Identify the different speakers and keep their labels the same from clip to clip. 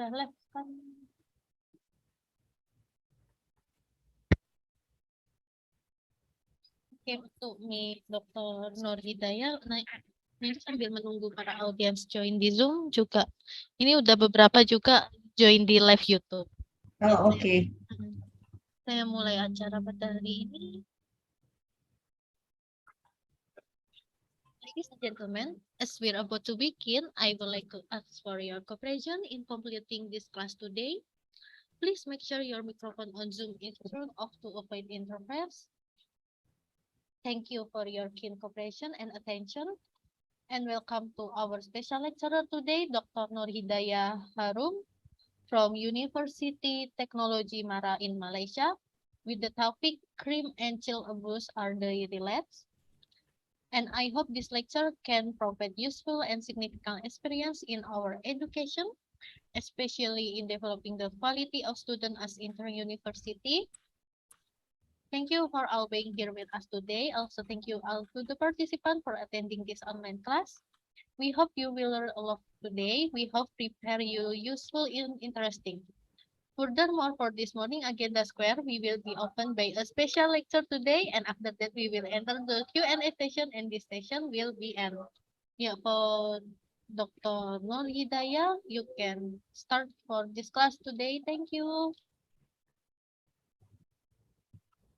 Speaker 1: Udah live kan? Oke, untuk Dr. Nur Hidayah, nah, ini sambil menunggu para audiens join di Zoom juga. Ini udah beberapa juga join di live YouTube.
Speaker 2: Oh, oke.
Speaker 1: Saya mulai acara pada hari ini. Ladies and gentlemen, as we're about to begin, I would like to ask for your cooperation in completing this class today. Please make sure your microphone on Zoom is turned off to avoid interference. Thank you for your keen cooperation and attention. And welcome to our special lecturer today, Dr. Nur Hidayah Harun from Universiti Teknologi Mara in Malaysia, with the topic Crime and Child Abuse are the relapse. And I hope this lecture can provide useful and significant experience in our education, especially in developing the quality of students as inter-university. Thank you for all being here with us today. Also, thank you all to the participants for attending this online class. We hope you will learn a lot today. We hope prepare you useful and interesting. Furthermore, for this morning agenda square, we will be opened by a special lecture today, and after that we will enter the Q&A session, and this session will be end. Yeah, for Dr. Nur Hidayah, you can start for this class today. Thank you.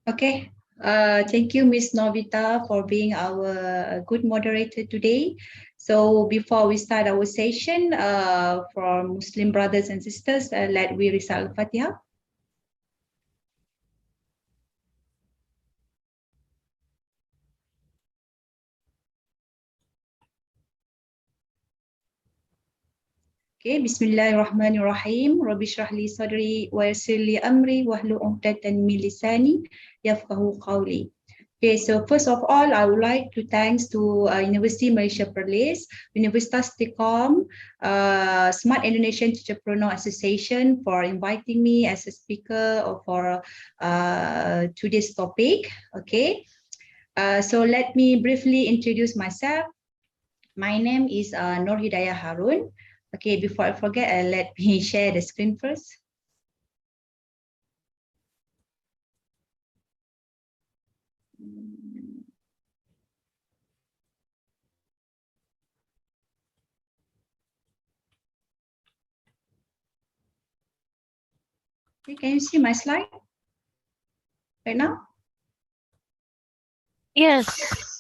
Speaker 2: Okay. Thank you, Ms. Novita, for being our good moderator today. So before we start our session, for Muslim brothers and sisters, let we recite Al-Fatiha. Okay, Bismillahirrahmanirrahim. Rabbi shrah li sadri wa yassir li amri wahlul 'uqdatan min lisani yafqahu qawli. Okay, so first of all, I would like to thanks to Universiti Malaysia Perlis, Universiti STEKOM, Smart Indonesian Entrepreneur Association for inviting me as a speaker for today's topic. Okay, so let me briefly introduce myself. My name is Nur Hidayah Harun. Okay, before I forget, let me share the screen first. Okay, can you see my slide right now?
Speaker 1: Yes,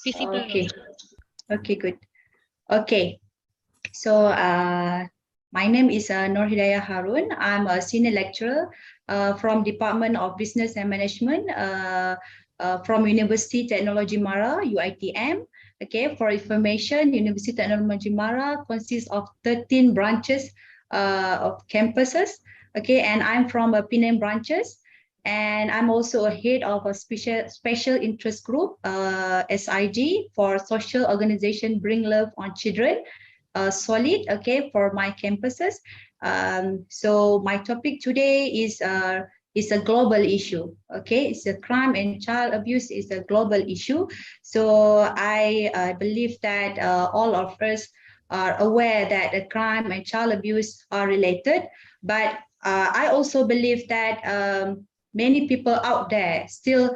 Speaker 1: visible.
Speaker 2: Okay, okay, good. Okay, so my name is Nur Hidayah Harun. I'm a senior lecturer from Department of Business and Management from Universiti Teknologi Mara, UITM. Okay, for information, Universiti Teknologi Mara consists of 13 branches of campuses. Okay, and I'm from Penang branches. And I'm also a head of a special interest group, SIG, for social organization Bring Love on Children, solid, okay, for my campuses. So my topic today is a global issue, okay? It's a crime and child abuse is a global issue. So I believe that all of us are aware that the crime and child abuse are related, but I also believe that many people out there still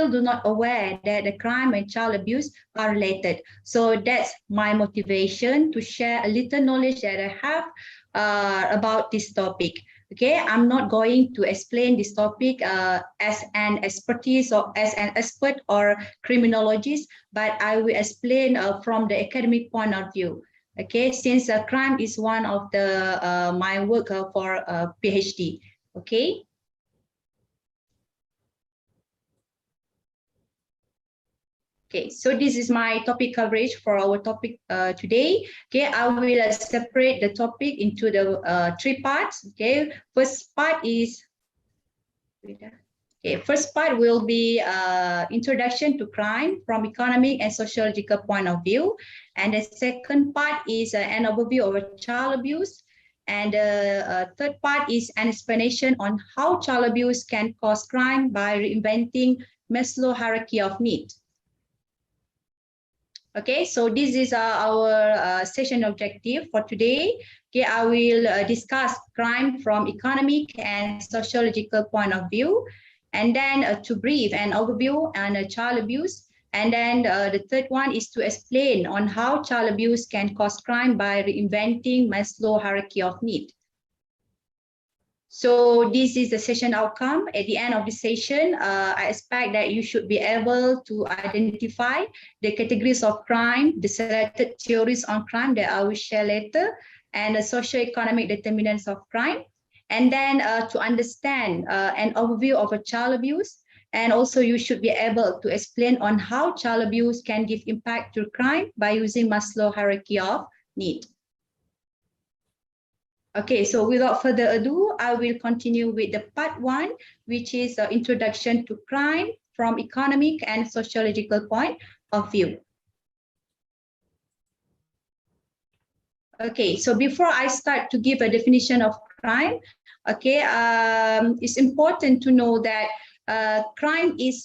Speaker 2: do not aware that the crime and child abuse are related. So that's my motivation to share a little knowledge that I have about this topic. Okay, I'm not going to explain this topic as an expertise or as an expert or criminologist, but I will explain from the academic point of view. Okay, since crime is one of the my work for PhD. Okay. Okay, so this is my topic coverage for our topic today. Okay, I will separate the topic into the 3 parts. Okay, first part is. Okay, first part will be introduction to crime from economic and sociological point of view. And the second part is an overview of child abuse. And the third part is an explanation on how child abuse can cause crime by reinventing Maslow hierarchy of need. Okay, so this is our session objective for today. Okay, I will discuss crime from economic and sociological point of view, and then to brief an overview on child abuse. And then the third one is to explain on how child abuse can cause crime by reinventing Maslow hierarchy of need. So this is the session outcome. At the end of the session, I expect that you should be able to identify the categories of crime, the selected theories on crime that I will share later, and the socio-economic determinants of crime. And then to understand an overview of a child abuse. And also you should be able to explain on how child abuse can give impact to crime by using Maslow hierarchy of need. Okay, so without further ado, I will continue with the part one, which is introduction to crime from economic and sociological point of view. Okay, so before I start to give a definition of crime, okay, it's important to know that crime is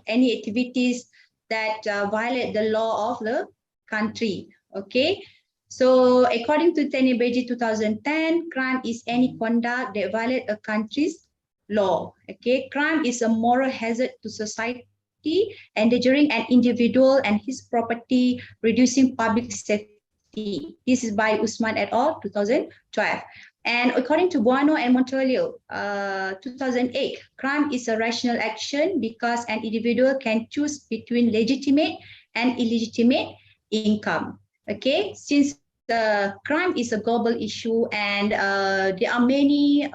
Speaker 2: any activities that violate the law of the country. Okay, so according to Teknologi 2010, crime is any conduct that violate a country's law. Okay, crime is a moral hazard to society, endangering an individual and his property, reducing public safety. This is by Usman et al. 2012. And according to Bueno and Montoglio, 2008, crime is a rational action because an individual can choose between legitimate and illegitimate income. Okay, since the crime is a global issue and there are many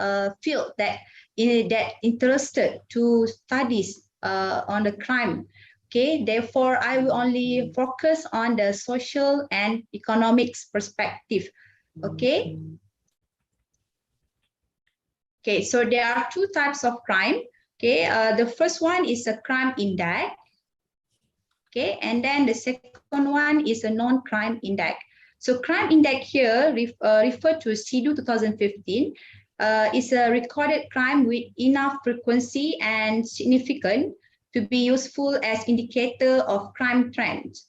Speaker 2: fields that interested to studies on the crime. Okay, therefore I will only focus on the social and economics perspective. Okay. Okay, so there are two types of crime. Okay, the first one is a crime index. Okay, and then the second one is a non-crime index. So crime index here refer to CEDU 2015 is a recorded crime with enough frequency and significant to be useful as indicator of crime trends.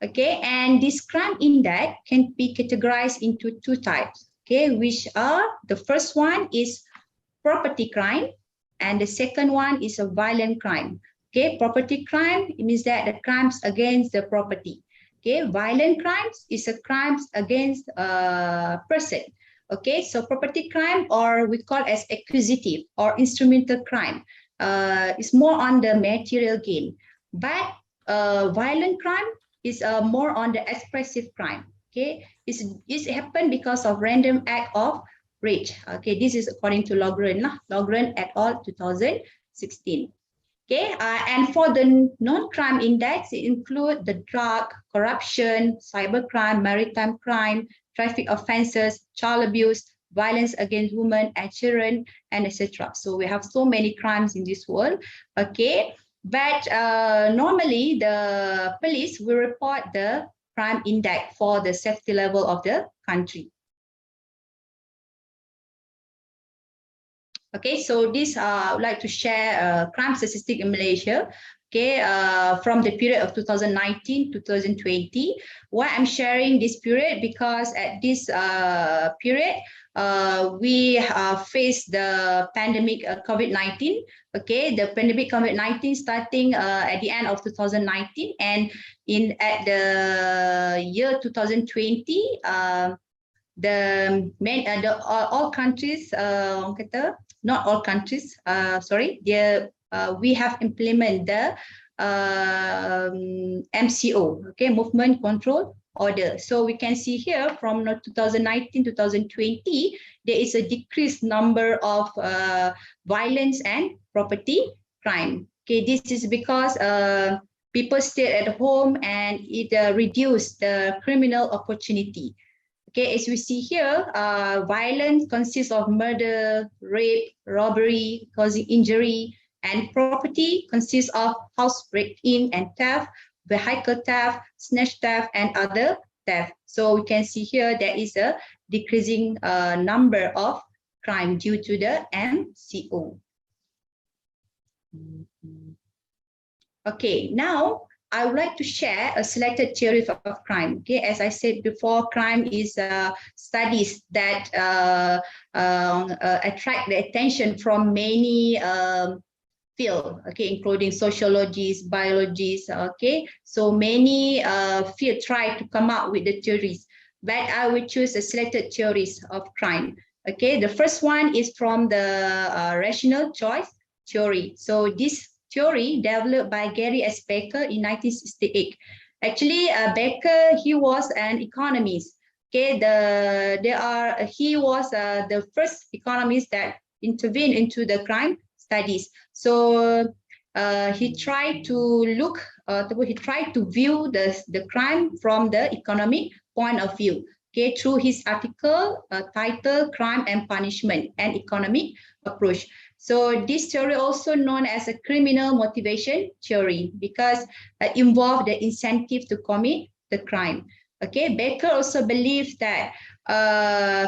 Speaker 2: Okay, and this crime index can be categorized into two types. Okay, which are the first one is property crime, and the second one is a violent crime. Okay, property crime means that the crimes against the property. Okay, violent crimes is a crimes against a person. Okay, so property crime, or we call as acquisitive or instrumental crime, is more on the material gain. But violent crime is more on the expressive crime. Okay, it's happened because of random act of rage. Okay, this is according to Logren et al. 2016. Okay, and for the non-crime index, it include the drug, corruption, cybercrime, maritime crime, traffic offences, child abuse, violence against women and children, and etc. So we have so many crimes in this world. Okay, but normally the police will report the crime index for the safety level of the country. Okay, so this I would like to share crime statistic in Malaysia. Okay, from the period of 2019 to 2020. Why I'm sharing this period? Because at this period, we faced the pandemic COVID-19. Okay, the pandemic COVID-19 starting at the end of 2019, and at the year 2020. All countries, not all countries, sorry, we have implemented the MCO, okay, movement control order. So we can see here from 2019 to 2020, there is a decreased number of violence and property crime. Okay, this is because people stay at home and it reduced the criminal opportunity. Okay, as we see here, violence consists of murder, rape, robbery, causing injury, and property consists of house break-in and theft, vehicle theft, snatch theft, and other theft. So we can see here there is a decreasing number of crime due to the MCO. Okay, now I would like to share a selected theory of crime. Okay, as I said before, crime is studies that attract the attention from many field, okay, including sociologists, biologists, okay. So many field try to come up with the theories, but I will choose a selected theories of crime. Okay, the first one is from the rational choice theory. So this theory developed by Gary S. Becker in 1968. Actually, Becker, he was an economist. Okay, he was the first economist that intervened into the crime studies. So he tried to view the crime from the economic point of view. Okay, through his article titled "Crime and Punishment: An Economic Approach." So this theory also known as a criminal motivation theory because it involved the incentive to commit the crime. Okay, Becker also believed that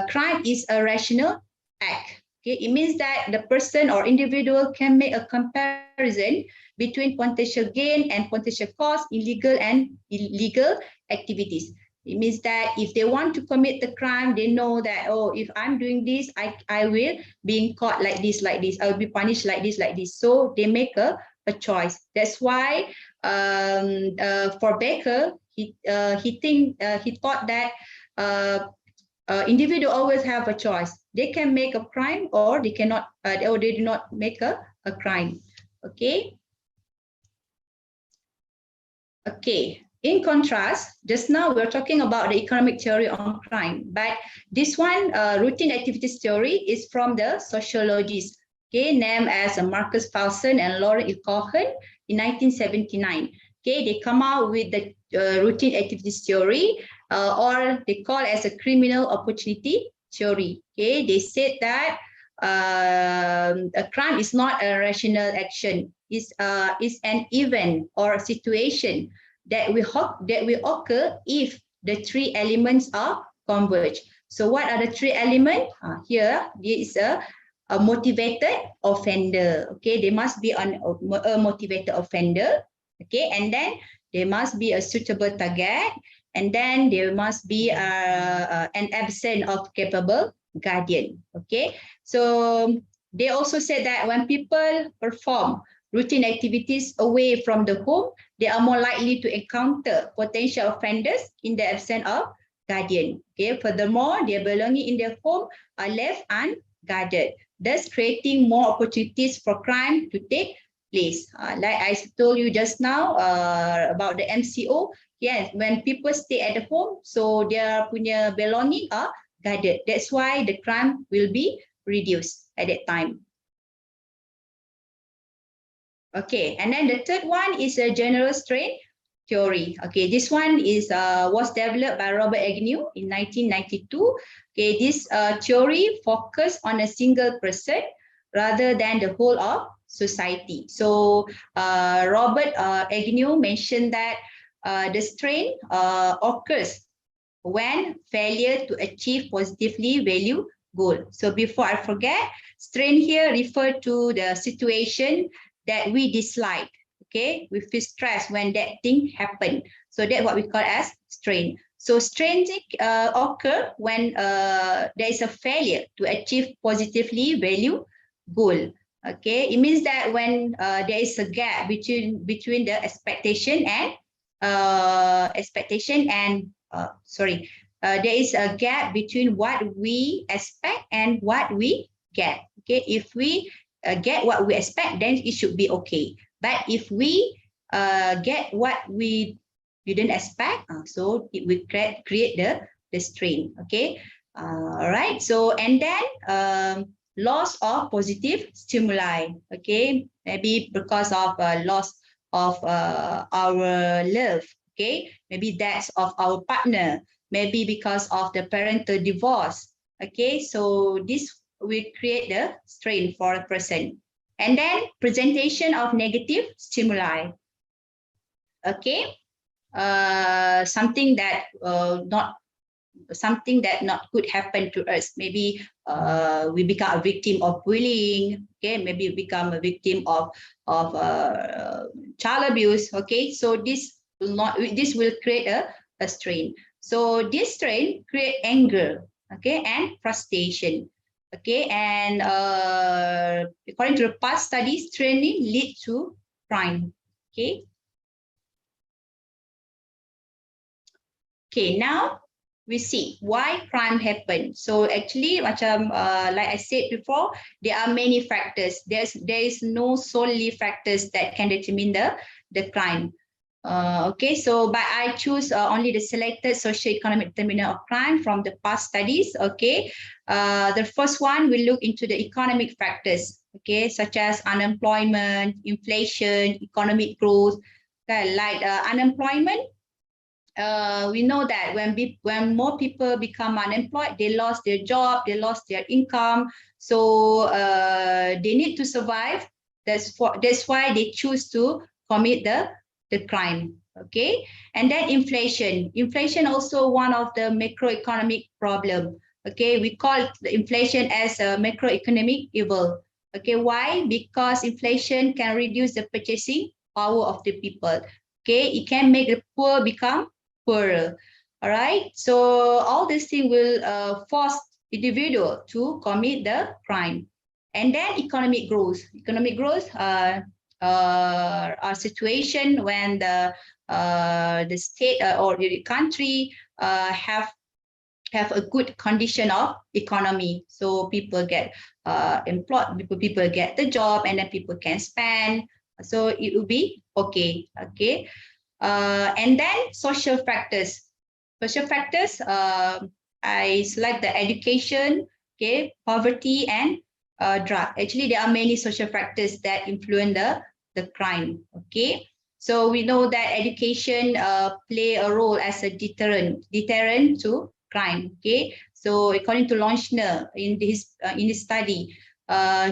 Speaker 2: crime is a rational act. Okay, it means that the person or individual can make a comparison between potential gain and potential cost in legal and illegal activities. It means that if they want to commit the crime, they know that, oh, if I'm doing this, I will be caught like this, I will be punished like this. So they make a choice. That's why for Becker, he thought that individual always have a choice. They can make a crime or they cannot, or they do not make a crime. Okay. Okay. In contrast, just now we're talking about the economic theory on crime, but this one, routine activities theory, is from the sociologists, okay, named as Marcus Paulson and Lauren E. Cohen in 1979. Okay, they come out with the routine activities theory, or they call as a criminal opportunity theory. Okay, they said that a crime is not a rational action; is an event or a situation that will occur if the three elements are converged. So what are the three elements? Here, there is a motivated offender. Okay, there must be a motivated offender. Okay, and then there must be a suitable target, and then there must be an absence of capable guardian. Okay, so they also said that when people perform routine activities away from the home, they are more likely to encounter potential offenders in the absence of guardian. Okay, furthermore, their belongings in their home are left unguarded, thus creating more opportunities for crime to take place. Like I told you just now about the MCO, yes, when people stay at the home, so their punya belonging are guarded. That's why the crime will be reduced at that time. Okay, and then the third one is a general strain theory. Okay, this one is was developed by Robert Agnew in 1992. Okay, this theory focus on a single person rather than the whole of society. So Robert Agnew mentioned that the strain occurs when failure to achieve positively value goal. So before I forget, strain here refer to the situation that we dislike. Okay, we feel stressed when that thing happen. So that's what we call as strain. So strain occur when there is a failure to achieve positively value goal. Okay, it means that when there is a gap between the expectation and there is a gap between what we expect and what we get. Okay, if we get what we expect, then it should be okay. But if we get what we didn't expect, so it will create the strain. Okay, all right. So and then loss of positive stimuli. Okay, maybe because of loss of our love. Okay, maybe that's of our partner. Maybe because of the parental divorce. Okay, so this will create the strain for a person. And then presentation of negative stimuli. Okay, something that not could happen to us. Maybe we become a victim of bullying. Okay, maybe we become a victim of child abuse, okay, so this will create a strain. So this strain create anger, okay, and frustration, okay, and according to the past studies, training lead to crime, okay. Okay, now we see why crime happen. So actually, macam like I said before, there are many factors. There is no solely factors that can determine the crime. Okay, so but I choose only the selected socio-economic determinant of crime from the past studies. Okay, the first one will look into the economic factors. Okay, such as unemployment, inflation, economic growth. Okay, like unemployment. We know that when more people become unemployed, they lost their job, they lost their income, so they need to survive. That's why they choose to commit the crime. Okay, and then inflation also one of the macroeconomic problem. Okay, we call the inflation as a macroeconomic evil. Okay, why? Because inflation can reduce the purchasing power of the people. Okay, it can make the poor become poorer. All right. So all these things will force individual to commit the crime. And then economic growth. Economic growth are situation when the state or the country have a good condition of economy. So people get employed, people get the job, and then people can spend. So it will be okay. Okay. And then social factors. Social factors, I select the education, okay, poverty, and drug. Actually, there are many social factors that influence the crime. Okay, so we know that education play a role as a deterrent to crime. Okay, so according to Launchner in his study,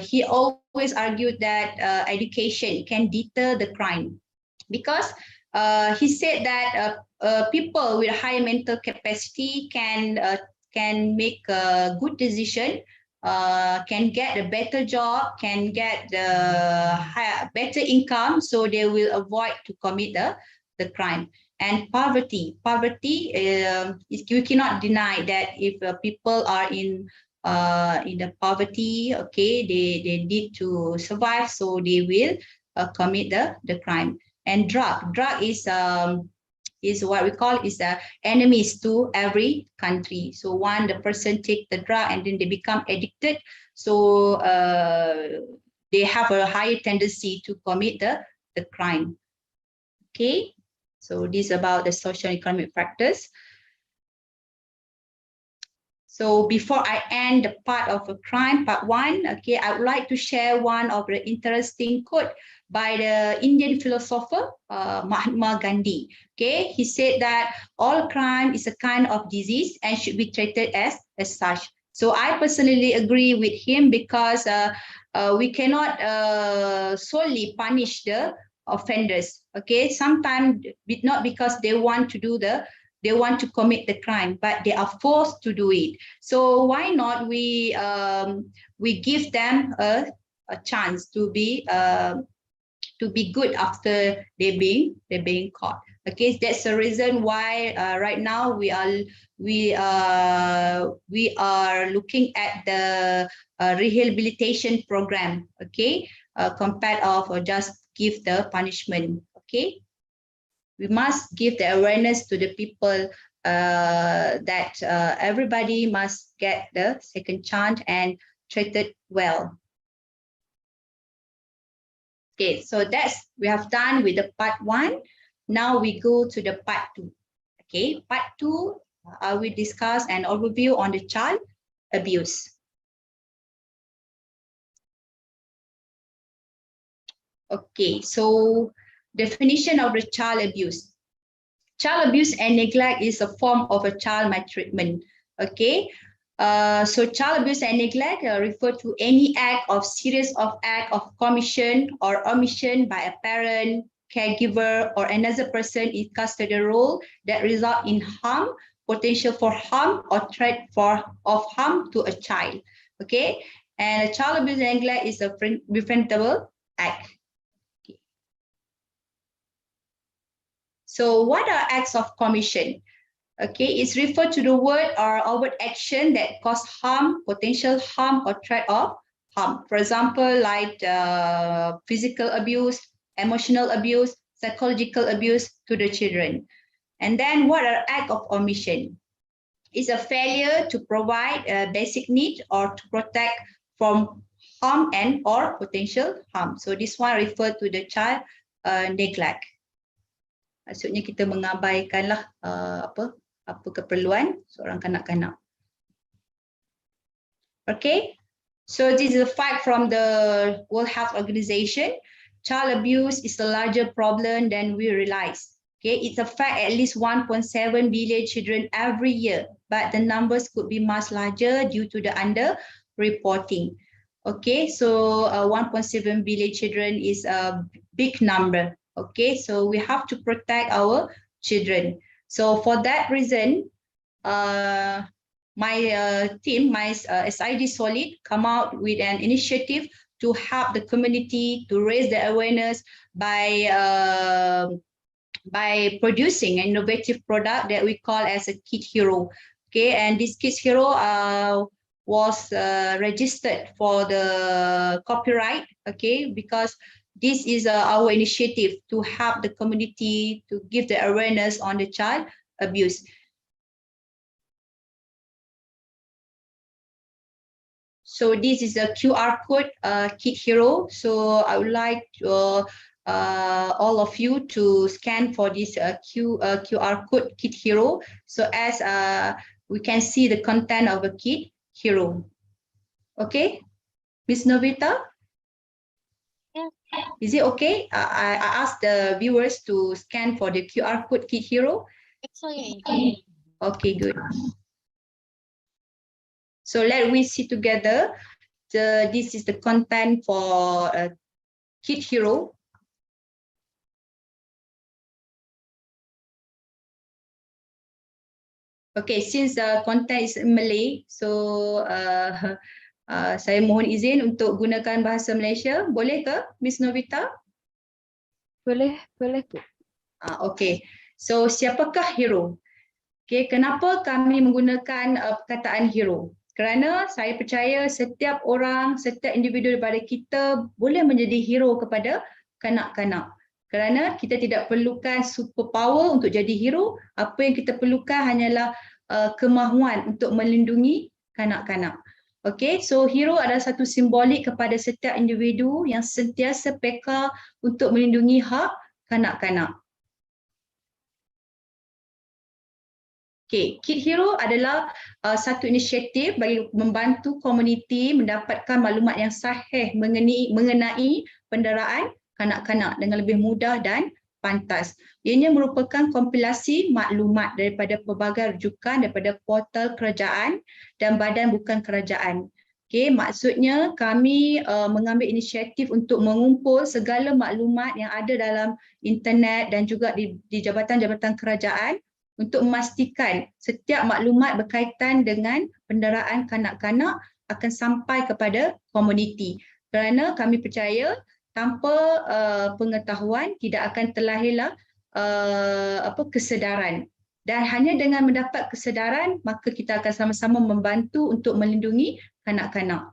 Speaker 2: he always argued that education can deter the crime because he said that people with high mental capacity can make a good decision, can get a better job, can get better income, so they will avoid to commit the crime. And poverty, you cannot deny that if people are in the poverty, okay, they need to survive, so they will commit the crime. And drug is what we call is enemies to every country. So one, the person take the drug and then they become addicted, so they have a higher tendency to commit the crime. Okay, so this is about the social economic factors. So before I end the part of a crime, part one, okay, I would like to share one of the interesting quote by the Indian philosopher Mahatma Gandhi. Okay, he said that all crime is a kind of disease and should be treated as such. So I personally agree with him because we cannot solely punish the offenders. Okay, sometimes not because they want to commit the crime, but they are forced to do it. So why not we give them a chance to be good after they being caught. Okay, that's the reason why right now we are looking at the rehabilitation program. Okay, compared of just give the punishment. Okay. We must give the awareness to the people that everybody must get the second chance and treated well. Okay, so we have done with the part one. Now we go to the part two. Okay, part two, I will discuss an overview on the child abuse. Okay, so definition of the child abuse. Child abuse and neglect is a form of a child maltreatment. Okay, so child abuse and neglect refer to any act of commission or omission by a parent, caregiver, or another person in custodial role that result in harm, potential for harm, or threat of harm to a child. Okay, and child abuse and neglect is a preventable act. So what are acts of commission? Okay, it's referred to the word or overt action that cause harm, potential harm, or threat of harm. For example, like physical abuse, emotional abuse, psychological abuse to the children. And then what are acts of omission? It's a failure to provide a basic need or to protect from harm and or potential harm. So this one refer to the child neglect. Maksudnya kita mengabaikanlah apa keperluan seorang kanak-kanak. Okay, so this is a fact from the World Health Organization. Child abuse is a larger problem than we realize. Okay, it's a fact at least 1.7 billion children every year, but the numbers could be much larger due to the under-reporting. Okay, so 1.7 billion children is a big number. Okay, so we have to protect our children. So for that reason, my team, my SID Solid, come out with an initiative to help the community to raise the awareness by producing an innovative product that we call as a Kid Hero. Okay, and this Kid Hero was registered for the copyright. Okay, because this is our initiative to help the community to give the awareness on the child abuse. So this is a QR code Kid Hero. So I would like to, all of you to scan for this QR code Kid Hero. So as we can see the content of a Kid Hero. Okay, Miss Novita?
Speaker 1: Yes.
Speaker 2: Is it okay? I asked the viewers to scan for the QR code Kid Hero.
Speaker 1: It's okay.
Speaker 2: Okay, good. So let we see together. This is the content for Kid Hero. Okay, since the content is in Malay, so saya mohon izin untuk gunakan bahasa Malaysia. Boleh ke, Miss Novita?
Speaker 3: Boleh Bu.
Speaker 2: Okay, so siapakah hero? Okay, kenapa kami menggunakan perkataan hero? Kerana saya percaya setiap orang, setiap individu daripada kita boleh menjadi hero kepada kanak-kanak. Kerana kita tidak perlukan superpower untuk jadi hero, apa yang kita perlukan hanyalah kemahuan untuk melindungi kanak-kanak. Okay, so hero adalah satu simbolik kepada setiap individu yang sentiasa peka untuk melindungi hak kanak-kanak. Okay, Kid Hero adalah satu inisiatif bagi membantu komuniti mendapatkan maklumat yang sahih mengenai penderaan kanak-kanak dengan lebih mudah dan pantas. Ianya merupakan kompilasi maklumat daripada pelbagai rujukan daripada portal kerajaan dan badan bukan kerajaan. Okay, maksudnya kami mengambil inisiatif untuk mengumpul segala maklumat yang ada dalam internet dan juga di jabatan-jabatan kerajaan untuk memastikan setiap maklumat berkaitan dengan penderaan kanak-kanak akan sampai kepada komuniti. Kerana kami percaya tanpa pengetahuan tidak akan terlahirlah kesedaran. Dan hanya dengan mendapat kesedaran maka kita akan sama-sama membantu untuk melindungi kanak-kanak.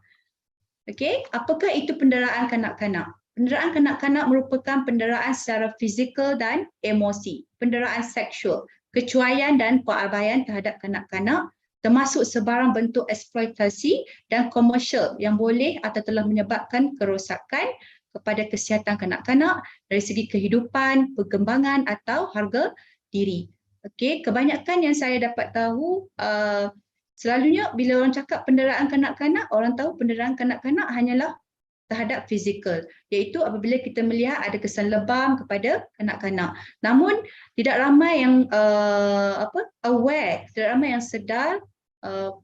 Speaker 2: Okey, apakah itu penderaan kanak-kanak? Penderaan kanak-kanak merupakan penderaan secara fizikal dan emosi, penderaan seksual, kecuaian dan pengabaian terhadap kanak-kanak termasuk sebarang bentuk eksploitasi dan komersial yang boleh atau telah menyebabkan kerosakan kepada kesihatan kanak-kanak dari segi kehidupan, perkembangan atau harga diri. Okey, kebanyakan yang saya dapat tahu selalunya bila orang cakap penderaan kanak-kanak, orang tahu penderaan kanak-kanak hanyalah terhadap fizikal, iaitu apabila kita melihat ada kesan lebam kepada kanak-kanak. Namun tidak ramai yang aware, tidak ramai yang sedar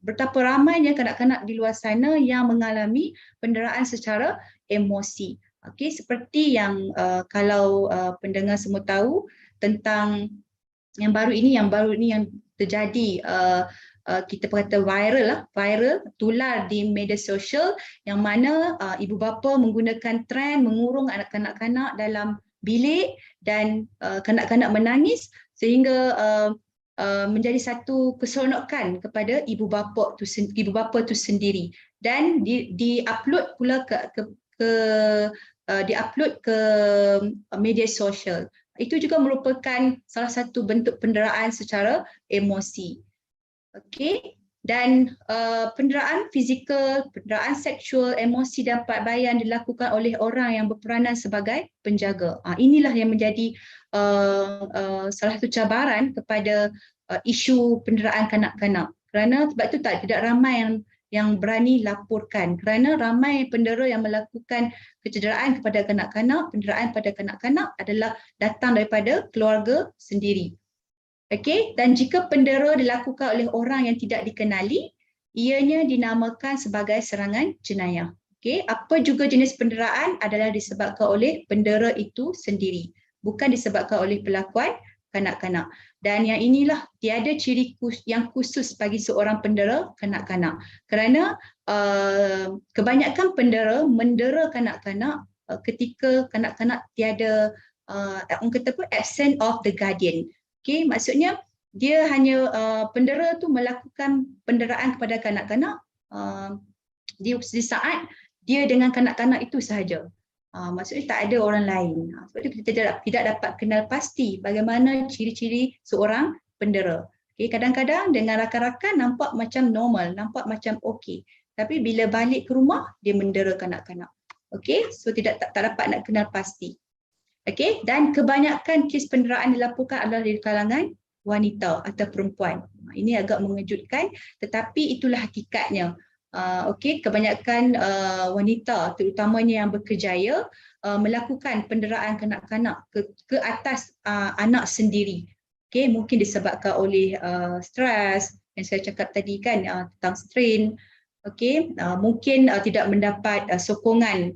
Speaker 2: betapa ramainya kanak-kanak di luar sana yang mengalami penderaan secara emosi. Okey, seperti yang kalau pendengar semua tahu tentang yang baru ini yang terjadi kita kata viral tular di media sosial yang mana ibu bapa menggunakan trend mengurung anak-kanak dalam bilik dan kanak-kanak menangis sehingga menjadi satu keseronokan kepada ibu bapa tu sendiri, dan di-upload pula di-upload ke media sosial. Itu juga merupakan salah satu bentuk penderaan secara emosi. Okey, dan penderaan fizikal, penderaan seksual, emosi dan pakbayan dilakukan oleh orang yang berperanan sebagai penjaga. Inilah yang menjadi salah satu cabaran kepada isu penderaan kanak-kanak. Kerana sebab itu tidak ramai yang berani laporkan, kerana ramai pendera yang melakukan kecederaan kepada kanak-kanak, penderaan pada kanak-kanak adalah datang daripada keluarga sendiri. Okey, dan jika pendera dilakukan oleh orang yang tidak dikenali, ianya dinamakan sebagai serangan jenayah. Okey, apa juga jenis penderaan adalah disebabkan oleh pendera itu sendiri, bukan disebabkan oleh pelakuan kanak-kanak. Dan yang inilah tiada ciri yang khusus bagi seorang pendera kanak-kanak. Kerana kebanyakan pendera mendera kanak-kanak ketika kanak-kanak tiada orang kata apa, absent of the guardian. Okey, maksudnya dia hanya pendera tu melakukan penderaan kepada kanak-kanak di saat dia dengan kanak-kanak itu sahaja. Maksudnya tak ada orang lain. Sebab itu kita tidak dapat kenal pasti bagaimana ciri-ciri seorang pendera. Okay, kadang-kadang dengan rakan-rakan nampak macam normal, nampak macam okey. Tapi bila balik ke rumah, dia mendera kanak-kanak. Okay, so tak dapat nak kenal pasti. Okay, dan kebanyakan kes penderaan dilaporkan adalah di kalangan wanita atau perempuan. Ini agak mengejutkan, tetapi itulah hakikatnya. Okey, kebanyakan wanita terutamanya yang berkerjaya melakukan penderaan kanak-kanak ke atas anak sendiri. Okey, mungkin disebabkan oleh stres yang saya cakap tadi kan, tentang strain. Okey, mungkin tidak mendapat sokongan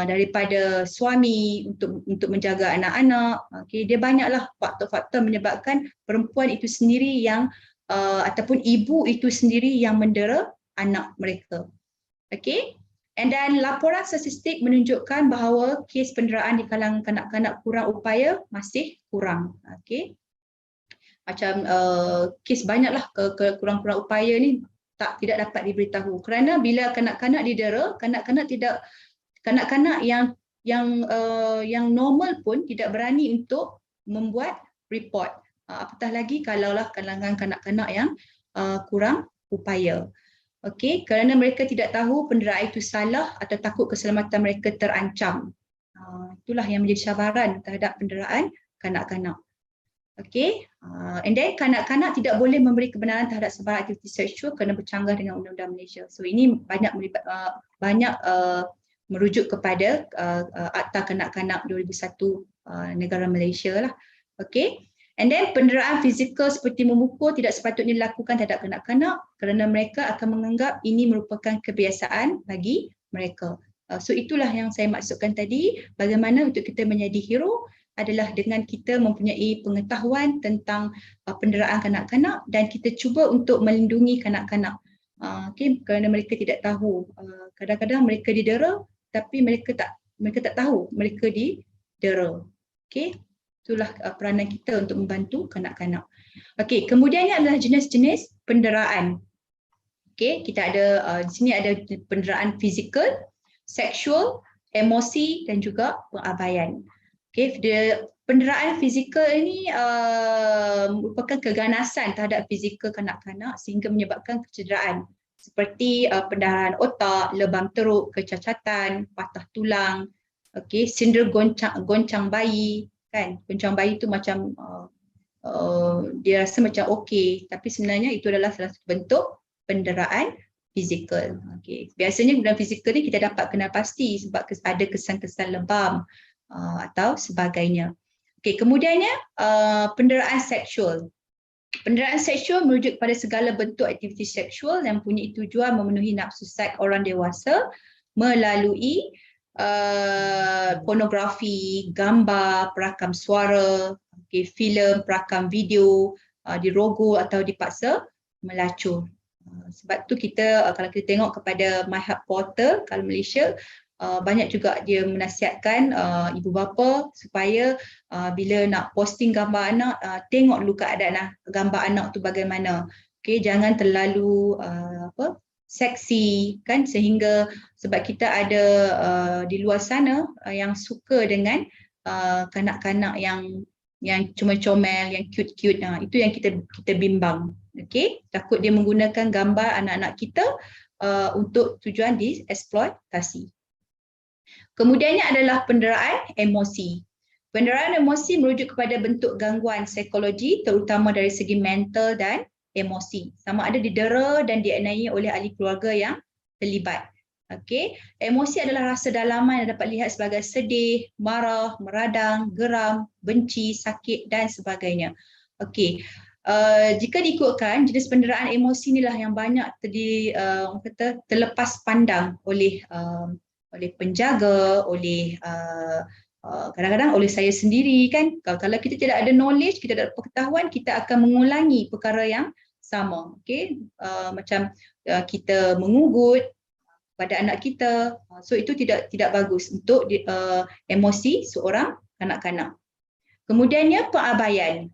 Speaker 2: daripada suami untuk menjaga anak-anak. Okey, dia banyaklah faktor-faktor menyebabkan perempuan itu sendiri yang ataupun ibu itu sendiri yang mendera anak mereka. Okey. And then laporan statistik menunjukkan bahawa kes penderaan di kalangan kanak-kanak kurang upaya masih kurang. Okey. Macam kes banyaklah kurang-kurang upaya ni tidak dapat diberitahu. Kerana bila kanak-kanak didera, kanak-kanak yang normal pun tidak berani untuk membuat report. Apatah lagi kalaulah kalangan kanak-kanak yang kurang upaya. Okey, kerana mereka tidak tahu penderaan itu salah atau takut keselamatan mereka terancam. Itulah yang menjadi cabaran terhadap penderaan kanak-kanak. Okey, and then kanak-kanak tidak boleh memberi kebenaran terhadap sebarang aktiviti seksual kerana bercanggah dengan Undang-Undang Malaysia. So ini banyak merujuk kepada Akta Kanak-Kanak 2001 negara Malaysia lah. Okey. And then penderaan fizikal seperti memukul tidak sepatutnya dilakukan terhadap kanak-kanak kerana mereka akan menganggap ini merupakan kebiasaan bagi mereka. So itulah yang saya maksudkan tadi, bagaimana untuk kita menjadi hero adalah dengan kita mempunyai pengetahuan tentang penderaan kanak-kanak dan kita cuba untuk melindungi kanak-kanak. Okay, kerana mereka tidak tahu. Kadang-kadang mereka didera tapi mereka tak tahu mereka didera. Okay. Itulah peranan kita untuk membantu kanak-kanak. Okey, kemudiannya adalah jenis-jenis penderaan. Okey, kita ada di sini ada penderaan fizikal, seksual, emosi dan juga pengabaian. Okey, penderaan fizikal ini merupakan keganasan terhadap fizikal kanak-kanak sehingga menyebabkan kecederaan seperti pendarahan otak, lebam teruk, kecacatan, patah tulang, okey, sindrom goncang bayi. Kan, goncang bayi tu macam dia rasa macam okey, tapi sebenarnya itu adalah salah satu bentuk penderaan fizikal. Okay. Biasanya dalam fizikal ni kita dapat kenal pasti sebab ada kesan-kesan lebam atau sebagainya. Okay, kemudiannya penderaan seksual. Penderaan seksual merujuk pada segala bentuk aktiviti seksual yang mempunyai tujuan memenuhi nafsu seks orang dewasa melalui pornografi, gambar, perakam suara, okay, filem, perakam video, dirogol atau dipaksa melacur. Sebab tu kita kalau kita tengok kepada My Hub Portal kalau Malaysia, banyak juga dia menasihatkan ibu bapa supaya bila nak posting gambar anak, tengok dulu keadaan gambar anak tu bagaimana. Okey, jangan terlalu seksi kan, sehingga sebab kita ada di luar sana yang suka dengan kanak-kanak yang comel-comel, yang cute-cute, itu yang kita bimbang. Okey, takut dia menggunakan gambar anak-anak kita untuk tujuan dieksploitasi. Kemudiannya adalah penderaan emosi. Penderaan emosi merujuk kepada bentuk gangguan psikologi terutama dari segi mental dan emosi. Sama ada didera dan dianiaya oleh ahli keluarga yang terlibat. Okey, emosi adalah rasa dalaman yang dapat lihat sebagai sedih, marah, meradang, geram, benci, sakit dan sebagainya. Okey, jika diikutkan jenis penderaan emosi inilah yang banyak terlepas pandang oleh penjaga, oleh kadang-kadang oleh saya sendiri kan. Kalau kita tidak ada knowledge, kita tidak ada pengetahuan, kita akan mengulangi perkara yang sama. Okey, macam kita mengugut pada anak kita, so itu tidak bagus untuk emosi seorang kanak-kanak. Kemudiannya pengabaian.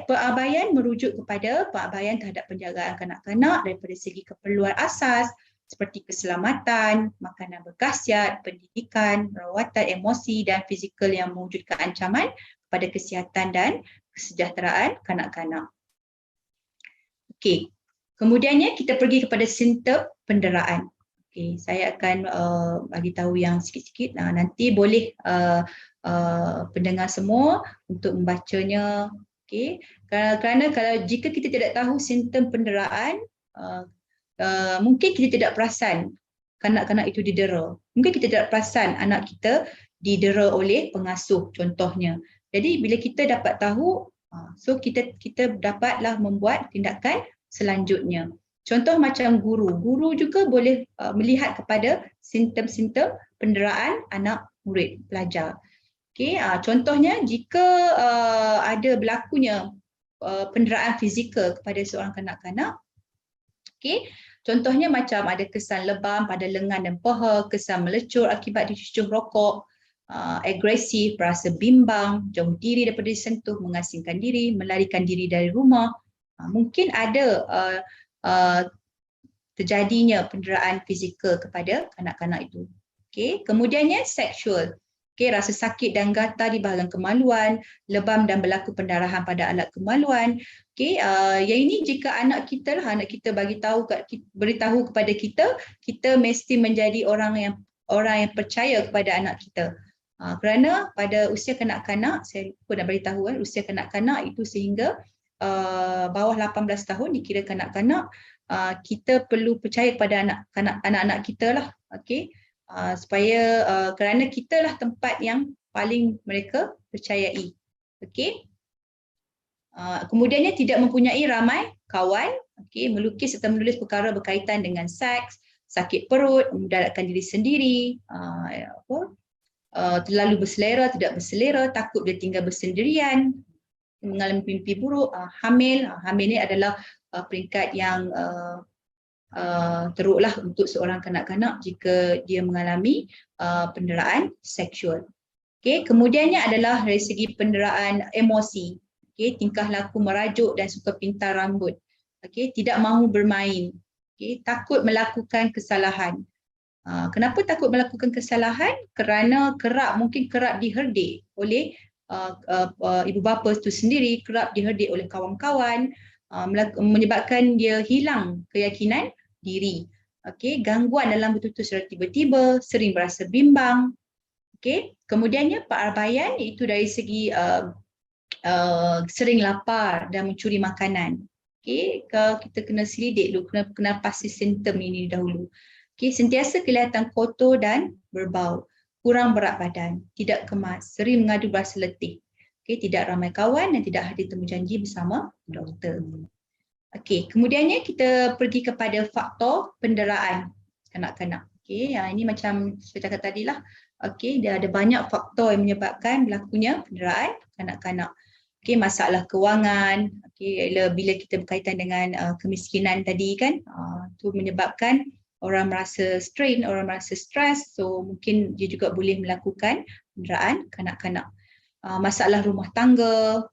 Speaker 2: Pengabaian merujuk kepada pengabaian terhadap penjagaan kanak-kanak daripada segi keperluan asas seperti keselamatan, makanan berkhasiat, pendidikan, rawatan emosi dan fizikal yang mewujudkan ancaman kepada kesihatan dan kesejahteraan kanak-kanak. Okey, kemudiannya kita pergi kepada simptom penderaan. Okey, saya akan bagi tahu yang sikit-sikit. Nanti boleh pendengar semua untuk membacanya. Okey, kerana jika kita tidak tahu simptom penderaan, mungkin kita tidak perasan kanak-kanak itu didera. Mungkin kita tidak perasan anak kita didera oleh pengasuh contohnya. Jadi bila kita dapat tahu, so kita dapatlah membuat tindakan selanjutnya. Contoh macam guru juga boleh melihat kepada simptom-simptom penderaan anak murid pelajar. Okey, contohnya jika ada berlakunya penderaan fizikal kepada seorang kanak-kanak, okey, contohnya macam ada kesan lebam pada lengan dan paha, kesan melecur akibat dicucung rokok, agresif, rasa bimbang, jauh diri daripada disentuh, mengasingkan diri, melarikan diri dari rumah. Mungkin ada terjadinya penderaan fizikal kepada kanak-kanak itu. Okey, kemudiannya seksual. Okey, rasa sakit dan gatal di bahagian kemaluan, lebam dan berlaku pendarahan pada alat kemaluan. Okey, yang ini jika anak kita beritahu kepada kita mesti menjadi orang yang percaya kepada anak kita. Kerana pada usia kanak-kanak, saya pun dah beritahu usia kanak-kanak itu sehingga bawah 18 tahun dikira kanak-kanak, kita perlu percaya kepada anak-anak kita lah, okey, supaya kerana kita lah tempat yang paling mereka percayai, okey. Kemudiannya tidak mempunyai ramai kawan, okey, melukis serta menulis perkara berkaitan dengan seks, sakit perut, memudaratkan diri sendiri, terlalu berselera, tidak berselera, takut dia tinggal bersendirian, mengalami mimpi buruk, hamil. Hamil ini adalah peringkat yang teruklah untuk seorang kanak-kanak jika dia mengalami penderaan seksual. Okey, kemudiannya adalah dari segi penderaan emosi. Okey, tingkah laku merajuk dan suka pintar rambut. Okey, tidak mahu bermain. Okey, takut melakukan kesalahan. Kenapa takut melakukan kesalahan? Kerana mungkin kerap diherdik oleh ibu bapa itu sendiri, kerap diherdik oleh kawan-kawan, menyebabkan dia hilang keyakinan diri. Okey, gangguan dalam bertutur secara tiba-tiba, sering berasa bimbang. Okey, kemudiannya pengabaian iaitu dari segi sering lapar dan mencuri makanan. Okey, kita kena selidik dulu, kena pasti simptom ini dahulu. Okey, sentiasa kelihatan kotor dan berbau, kurang berat badan, tidak kemas, sering mengadu rasa letih. Okey, tidak ramai kawan dan tidak hadir temu janji bersama doktor. Okey, kemudiannya kita pergi kepada faktor penderaan kanak-kanak. Okey, ini macam saya cakap tadi lah. Okey, dia ada banyak faktor yang menyebabkan berlakunya penderaan kanak-kanak. Okey, masalah kewangan. Okey, bila kita berkaitan dengan kemiskinan tadi kan, itu menyebabkan orang merasa strain, orang merasa stres, so mungkin dia juga boleh melakukan penderaan kanak-kanak. Masalah rumah tangga,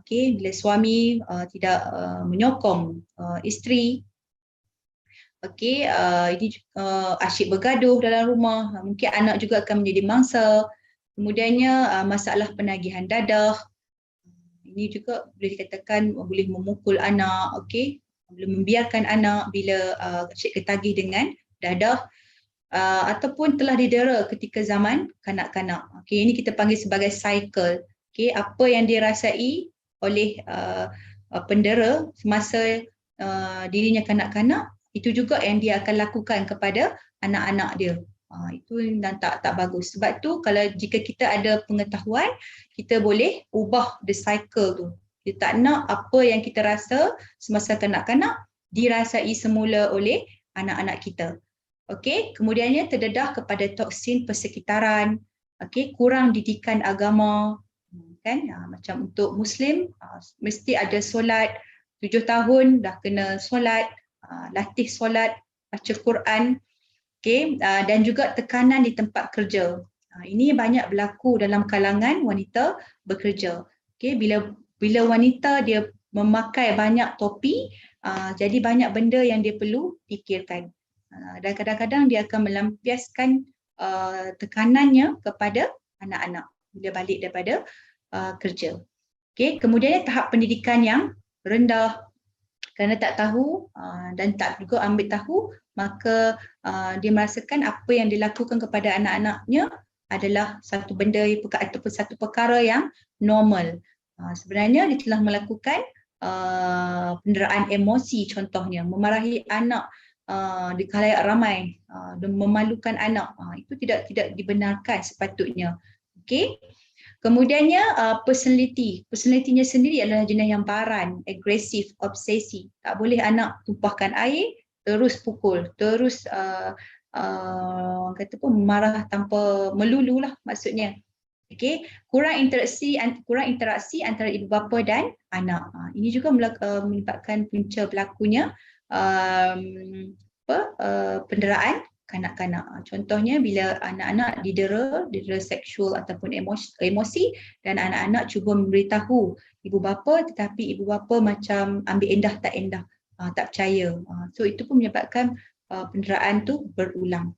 Speaker 2: bila suami tidak menyokong isteri, ini asyik bergaduh dalam rumah, mungkin anak juga akan menjadi mangsa. Kemudiannya masalah penagihan dadah, ini juga boleh dikatakan boleh memukul anak, boleh membiarkan anak bila asyik ketagih dengan dadah, ataupun telah didera ketika zaman kanak-kanak. Ini kita panggil sebagai cycle. Apa yang dirasai oleh pendera semasa dirinya kanak-kanak, itu juga yang dia akan lakukan kepada anak-anak dia. Itu dan tak bagus. Sebab tu kalau jika kita ada pengetahuan, kita boleh ubah the cycle tu. Kita tak nak apa yang kita rasa semasa kanak-kanak dirasai semula oleh anak-anak kita. Kemudiannya terdedah kepada toksin persekitaran, kurang didikan agama, kan? Macam untuk Muslim mesti ada solat, 7 tahun dah kena solat, latih solat, baca Quran, dan juga tekanan di tempat kerja. Ini banyak berlaku dalam kalangan wanita bekerja. Bila wanita dia memakai banyak topi, jadi banyak benda yang dia perlu fikirkan. Dan kadang-kadang dia akan melampiaskan tekanannya kepada anak-anak bila balik daripada kerja. Kemudiannya tahap pendidikan yang rendah, kerana tak tahu dan tak juga ambil tahu, maka dia merasakan apa yang dilakukan kepada anak-anaknya adalah satu benda ataupun satu perkara yang normal. Sebenarnya dia telah melakukan penderaan emosi, contohnya memarahi anak di khalayak ramai, dan memalukan anak, itu tidak dibenarkan sepatutnya. Kemudiannya personalitinya sendiri adalah jenis yang baran, agresif, obsesi. Tak boleh anak tumpahkan air terus pukul, terus kata pun marah tanpa melulu lah maksudnya. Kurang interaksi antara ibu bapa dan anak. Ini juga menyebabkan punca berlakunya penderaan kanak-kanak. Contohnya bila anak-anak didera seksual ataupun emosi dan anak-anak cuba memberitahu ibu bapa, tetapi ibu bapa macam ambil endah tak endah, tak percaya. So itu pun menyebabkan penderaan tu berulang.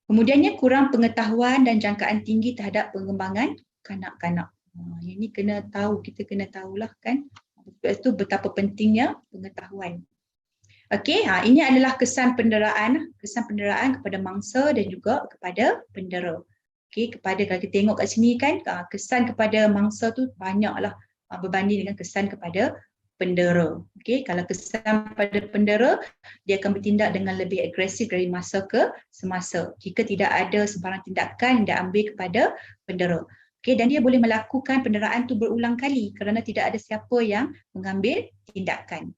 Speaker 2: Kemudiannya kurang pengetahuan dan jangkaan tinggi terhadap pengembangan kanak-kanak. Yang ni kena tahu, kita kena tahulah kan. Sebab itu betapa pentingnya pengetahuan. Ini adalah kesan penderaan kepada mangsa dan juga kepada pendera. Kepada kalau kita tengok kat sini kan, kesan kepada mangsa tu banyaklah berbanding dengan kesan kepada pendera. Kalau kesan pada pendera, dia akan bertindak dengan lebih agresif dari masa ke semasa jika tidak ada sebarang tindakan yang diambil kepada pendera. Dan dia boleh melakukan penderaan tu berulang kali kerana tidak ada siapa yang mengambil tindakan.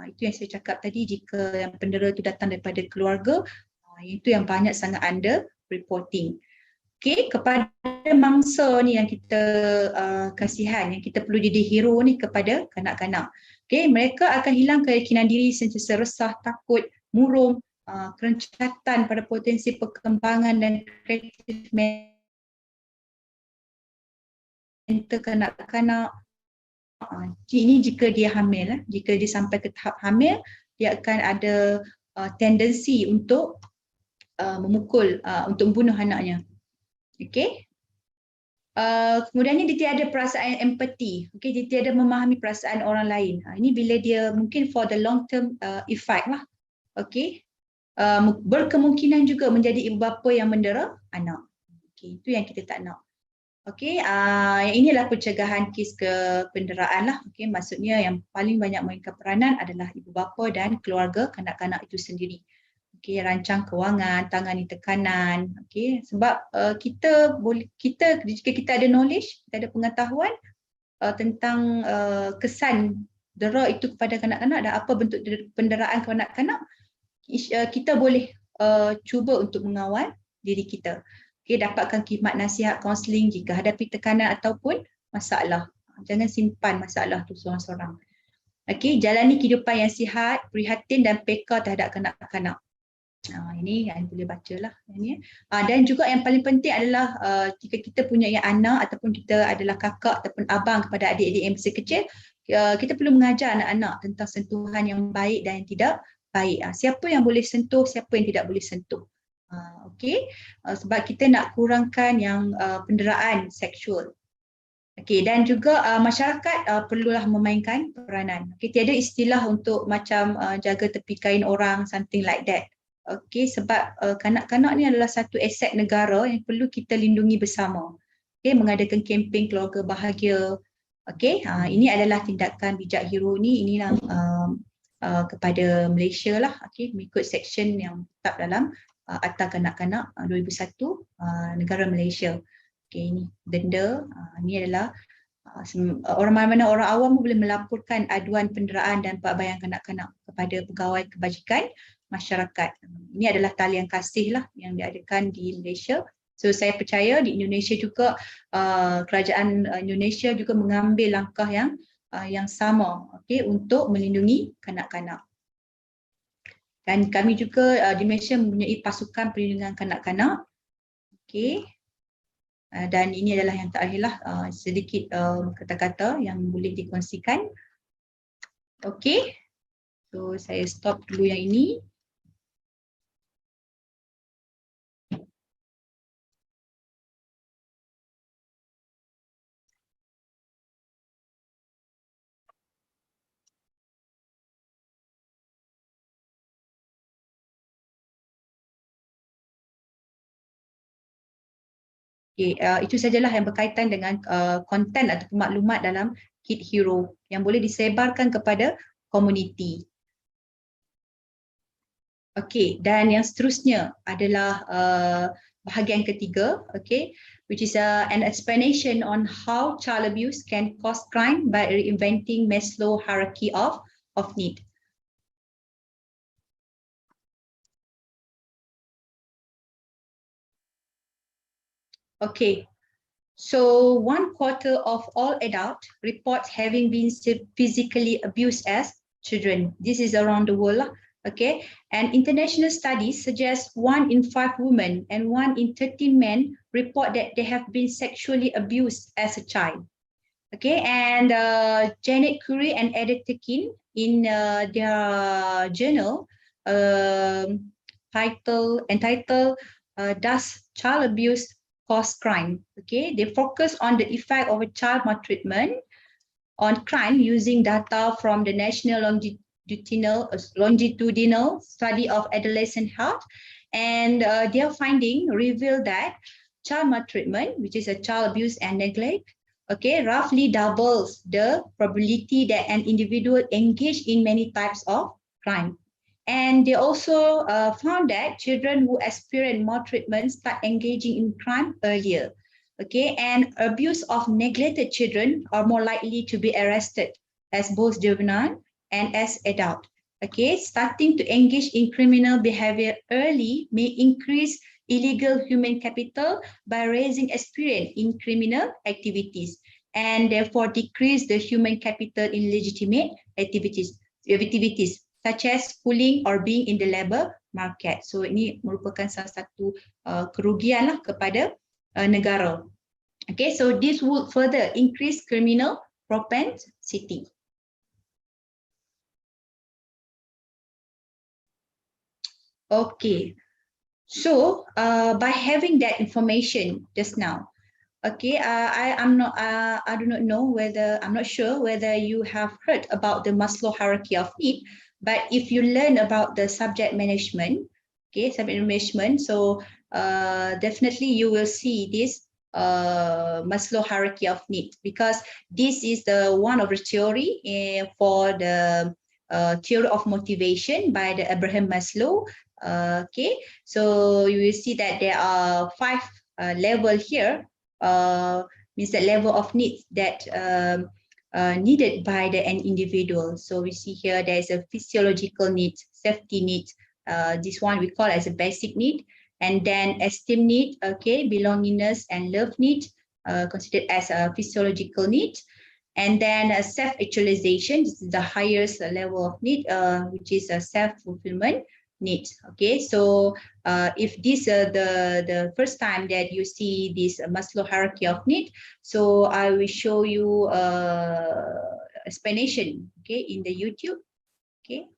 Speaker 2: Itu yang saya cakap tadi, jika yang pendera itu datang daripada keluarga, itu yang banyak sangat under reporting. Kepada mangsa ni yang kita kasihan, yang kita perlu jadi hero ni kepada kanak-kanak. Mereka akan hilang keyakinan diri, sentiasa resah, takut, murung, kerencatan pada potensi perkembangan dan kreatif mental kanak-kanak. Ini jika dia hamil, jika dia sampai ke tahap hamil, dia akan ada tendensi untuk memukul, untuk membunuh anaknya. Kemudiannya dia tiada perasaan empati, dia tiada memahami perasaan orang lain. Ini bila dia mungkin for the long term effect lah. Berkemungkinan juga menjadi ibu bapa yang mendera anak. Itu yang kita tak nak. Inilah pencegahan kes kependeraan lah. Maksudnya yang paling banyak mainkan peranan adalah ibu bapa dan keluarga kanak-kanak itu sendiri. Rancang kewangan, tangani tekanan. Sebab kita jika kita ada knowledge, kita ada pengetahuan tentang kesan dera itu kepada kanak-kanak dan apa bentuk penderaan kanak-kanak, kita boleh cuba untuk mengawal diri kita. Dapatkan khidmat nasihat, kaunseling jika hadapi tekanan ataupun masalah. Jangan simpan masalah tu seorang-seorang. Jalani kehidupan yang sihat, prihatin dan peka terhadap kanak-kanak. Ini yang boleh baca lah. Dan juga yang paling penting adalah jika kita punya anak ataupun kita adalah kakak ataupun abang kepada adik-adik yang masih kecil, kita perlu mengajar anak-anak tentang sentuhan yang baik dan yang tidak baik. Siapa yang boleh sentuh, siapa yang tidak boleh sentuh. Okey, sebab kita nak kurangkan yang penderaan seksual. Okey, dan juga masyarakat perlulah memainkan peranan. Okey, tiada istilah untuk macam jaga tepi kain orang, something like that. Okey, sebab kanak-kanak ni adalah satu aset negara yang perlu kita lindungi bersama. Okey, mengadakan kempen keluarga bahagia. Okey, ini adalah tindakan bijak hero ni, inilah kepada Malaysia lah. Okey, mengikut section yang tetap dalam Akta Kanak-kanak 2001 negara Malaysia. Okey, ini denda. Ini adalah orang mana-mana orang awam boleh melaporkan aduan penderaan dan pelabaian kanak-kanak kepada pegawai kebajikan masyarakat. Ini adalah talian kasih lah yang diadakan di Malaysia. So saya percaya di Indonesia juga kerajaan Indonesia juga mengambil langkah yang sama, okey, untuk melindungi kanak-kanak. Dan kami juga di Malaysia mempunyai pasukan perlindungan kanak-kanak. Okey. Dan ini adalah yang terakhirlah sedikit kata-kata yang boleh dikongsikan. Okey. So saya stop dulu yang ini. Okay, itu sajalah yang berkaitan dengan konten atau maklumat dalam Kit Hero yang boleh disebarkan kepada komuniti. Okey, dan yang seterusnya adalah bahagian ketiga, okay, which is an explanation on how child abuse can cause crime by reinventing Maslow hierarchy of need. Okay, so 1/4 of all adults report having been physically abused as children. This is around the world, okay? And international studies suggest 1 in 5 women and 1 in 13 men report that they have been sexually abused as a child. Okay, and Janet Curry and Edith Tekin in their journal entitled Does Child Abuse Cause Crime? Okay, they focus on the effect of a child maltreatment on crime using data from the National Longitudinal Study of Adolescent Health, and their finding reveal that child maltreatment, which is a child abuse and neglect, okay, roughly doubles the probability that an individual engage in many types of crime. And they also found that children who experience maltreatment start engaging in crime earlier. Okay, and abuse of neglected children are more likely to be arrested as both juvenile and as adult. Okay, starting to engage in criminal behavior early may increase illegal human capital by raising experience in criminal activities and therefore decrease the human capital in legitimate activities such as schooling or being in the labor market. So ini merupakan salah satu kerugian lah kepada negara. Okay, so this would further increase criminal propensity. Okay, so by having that information just now, okay, I'm not sure whether you have heard about the Maslow hierarchy of need, but if you learn about the subject management, okay, subject management, so definitely you will see this Maslow hierarchy of need, because this is the one of the theory for the theory of motivation by the Abraham Maslow. Okay, so you will see that there are 5 level here, means the level of needs that needed by an individual. So we see here there is a physiological need, safety need. This one we call as a basic need, and then esteem need, okay, belongingness and love need, considered as a physiological need. And then self-actualization, this is the highest level of need, which is a self-fulfillment. needs. Okay, so if this the first time that you see this Maslow hierarchy of need, so I will show you explanation, okay, in the YouTube. Okay.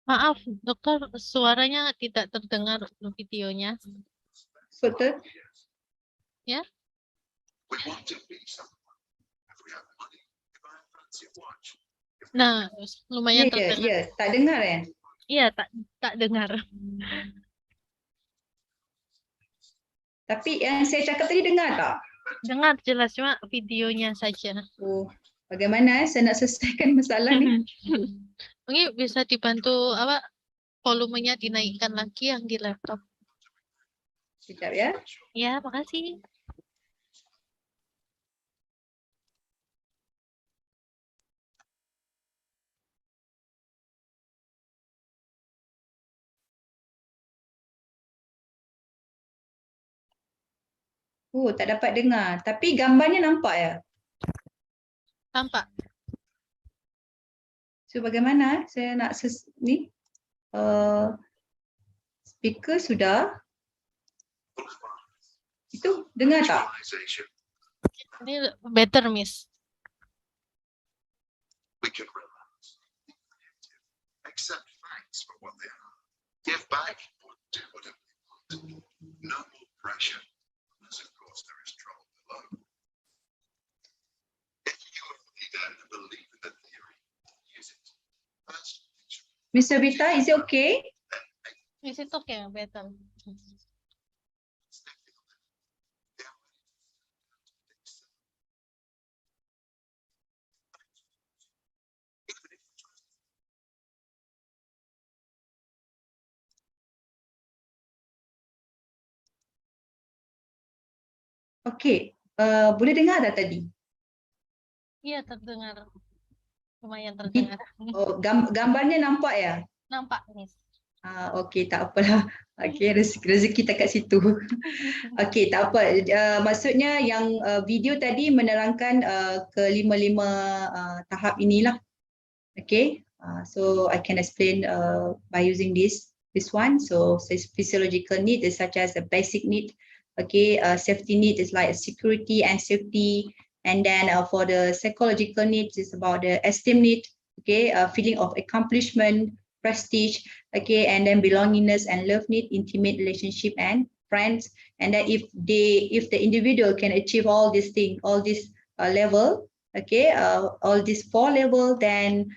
Speaker 1: Maaf, dokter, suaranya tidak terdengar videonya.
Speaker 2: Betul.
Speaker 1: Ya. Nah, lumayan terdengar.
Speaker 2: Ya, tak dengar ya?
Speaker 1: Iya, tak dengar.
Speaker 2: Tapi yang saya cakap tadi dengar tak?
Speaker 1: Dengar jelas, cuma videonya saja.
Speaker 2: Oh, bagaimana saya nak selesaikan masalah ni?
Speaker 1: Mungkin bisa dibantu apa volumenya dinaikkan lagi yang di laptop.
Speaker 2: Sekejap ya.
Speaker 1: Ya, makasih.
Speaker 2: Oh, tak dapat dengar. Tapi gambarnya nampak ya?
Speaker 1: Tampak.
Speaker 2: So bagaimana saya nak ni? Speaker sudah. Itu dengar tak?
Speaker 1: Ini better, Miss.
Speaker 4: We can relax, accept facts for what they are, give back or do whatever you want. No more pressure, unless of course there is trouble below. If you are leader and believe in the theory, use it. First,
Speaker 2: Mr. Vita, is it okay?
Speaker 1: Is it okay, better?
Speaker 2: Okay, boleh dengar tak tadi?
Speaker 1: Iya, terdengar. Lumayan terdengar.
Speaker 2: Oh, gambarnya nampak ya?
Speaker 1: Nampak, Miss.
Speaker 2: Okey, tak apalah. Okey, rezeki tak kat situ. Okey, tak apa. Maksudnya yang video tadi menerangkan kelima-lima tahap inilah. Okay, so I can explain by using this one. So physiological need is such as a basic need. Okay, safety need is like security and safety. And then for the psychological needs is about the esteem need. Okay, feeling of accomplishment, prestige. Okay, and then belongingness and love need, intimate relationship and friends. And then if the individual can achieve all these things, all this level, okay, all these 4 level, then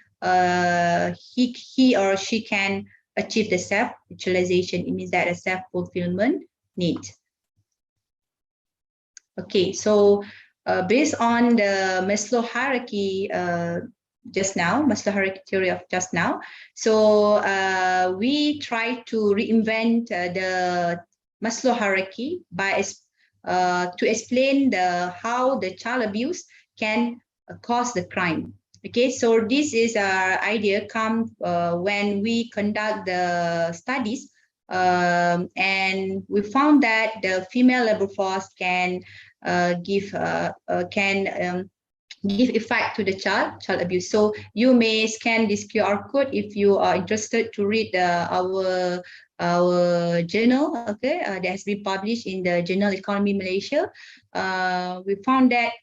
Speaker 2: he or she can achieve the self-actualization. It means that a self-fulfillment need. Okay, so based on the Maslow hierarchy just now, Maslow hierarchy theory of just now, so we try to reinvent the Maslow hierarchy by to explain how the child abuse can cause the crime. Okay, so this is our idea come when we conduct the studies, and we found that the female labor force can give effect to the child abuse. So you may scan this QR code if you are interested to read our our journal, okay, that has been published in the journal Economy Malaysia, we found that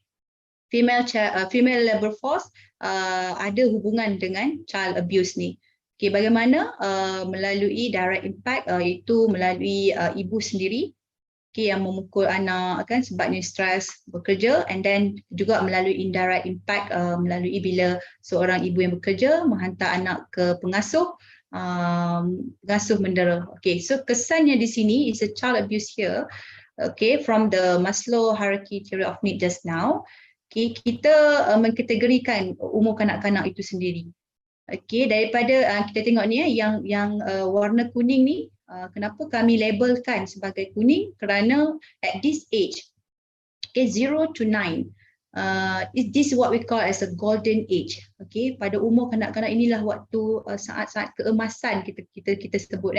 Speaker 2: female labor force ada hubungan dengan child abuse ni. Okay, bagaimana? Melalui direct impact, iaitu melalui ibu sendiri, okay, yang memukul anak kan sebabnya stres bekerja, and then juga melalui indirect impact, melalui bila seorang ibu yang bekerja menghantar anak ke pengasuh, pengasuh mendera. Okay, so kesannya di sini is a child abuse here. Okay, from the Maslow hierarchy theory of need just now, okay, kita mengkategorikan umur kanak-kanak itu sendiri. Okay, daripada kita tengok ni yang warna kuning ni, kenapa kami labelkan sebagai kuning? Kerana at this age, okay, 0 to 9, this is what we call as a golden age. Okay, pada umur kanak-kanak inilah waktu saat-saat keemasan kita sebut,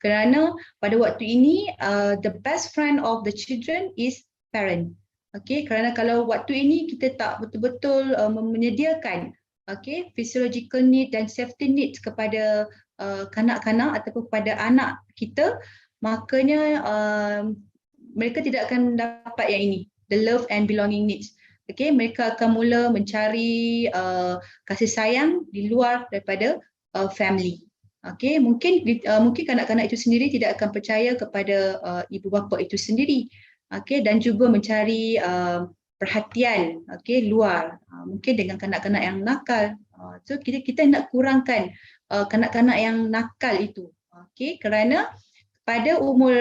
Speaker 2: kerana pada waktu ini the best friend of the children is parent. Okay, kerana kalau waktu ini kita tak betul-betul menyediakan physiological need dan safety needs kepada kanak-kanak ataupun kepada anak kita, makanya mereka tidak akan dapat yang ini, the love and belonging needs. Okay, mereka akan mula mencari kasih sayang di luar daripada family. Okay, mungkin kanak-kanak itu sendiri tidak akan percaya kepada ibu bapa itu sendiri. Okay, dan juga mencari perhatian luar, mungkin dengan kanak-kanak yang nakal. So kita nak kurangkan kanak-kanak yang nakal itu. Okay, kerana pada umur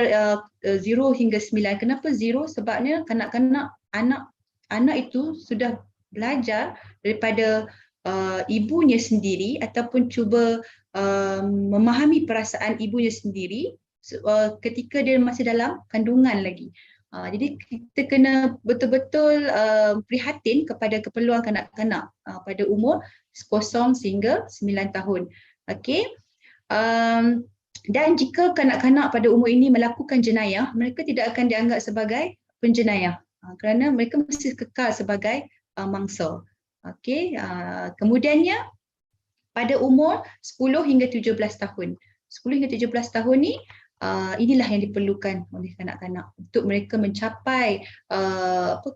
Speaker 2: 0 hingga 9, kenapa 0? Sebabnya kanak-kanak anak itu sudah belajar daripada ibunya sendiri ataupun cuba memahami perasaan ibunya sendiri ketika dia masih dalam kandungan lagi. Jadi kita kena betul-betul prihatin kepada keperluan kanak-kanak pada umur 0 sehingga 9 tahun. Okay. Dan jika kanak-kanak pada umur ini melakukan jenayah, mereka tidak akan dianggap sebagai penjenayah kerana mereka mesti kekal sebagai mangsa. Okay. Kemudiannya pada umur 10 hingga 17 tahun. 10 hingga 17 tahun ni inilah yang diperlukan oleh kanak-kanak untuk mereka mencapai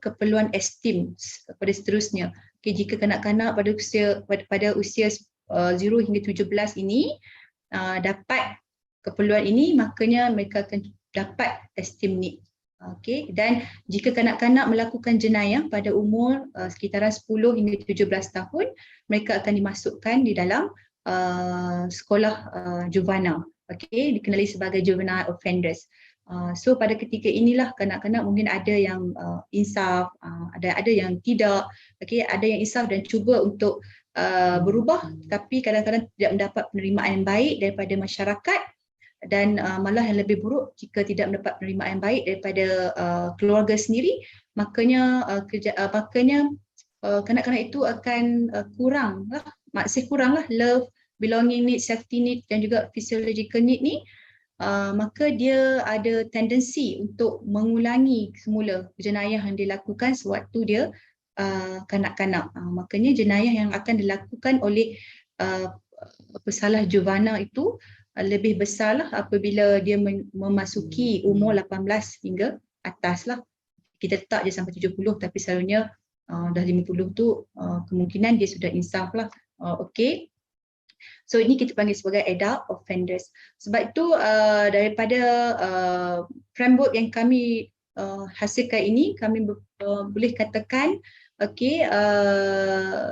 Speaker 2: keperluan esteem pada seterusnya. Okay, jika kanak-kanak pada usia 0 hingga 17 ini dapat keperluan ini, makanya mereka akan dapat esteem need. Okay, dan jika kanak-kanak melakukan jenayah pada umur sekitaran 10 hingga 17 tahun, mereka akan dimasukkan di dalam sekolah juvenile. Okay, dikenali sebagai juvenile offenders. So pada ketika inilah kanak-kanak mungkin ada yang insaf, ada yang tidak. Okay, ada yang insaf dan cuba untuk berubah, tapi kadang-kadang tidak mendapat penerimaan yang baik daripada masyarakat, dan malah yang lebih buruk jika tidak mendapat penerimaan yang baik daripada keluarga sendiri, makanya kanak-kanak itu akan kuranglah love, belonging need, safety need dan juga physiological need ni, maka dia ada tendensi untuk mengulangi semula jenayah yang dilakukan sewaktu dia kanak-kanak. Makanya jenayah yang akan dilakukan oleh pesalah juvenile itu lebih besarlah apabila dia memasuki umur 18 hingga atas lah. Kita letak je sampai 70, tapi selalunya dah 50 tu kemungkinan dia sudah insaf lah. Okay. So ini kita panggil sebagai adult offenders. Sebab itu daripada framework yang kami hasilkan ini, kami boleh katakan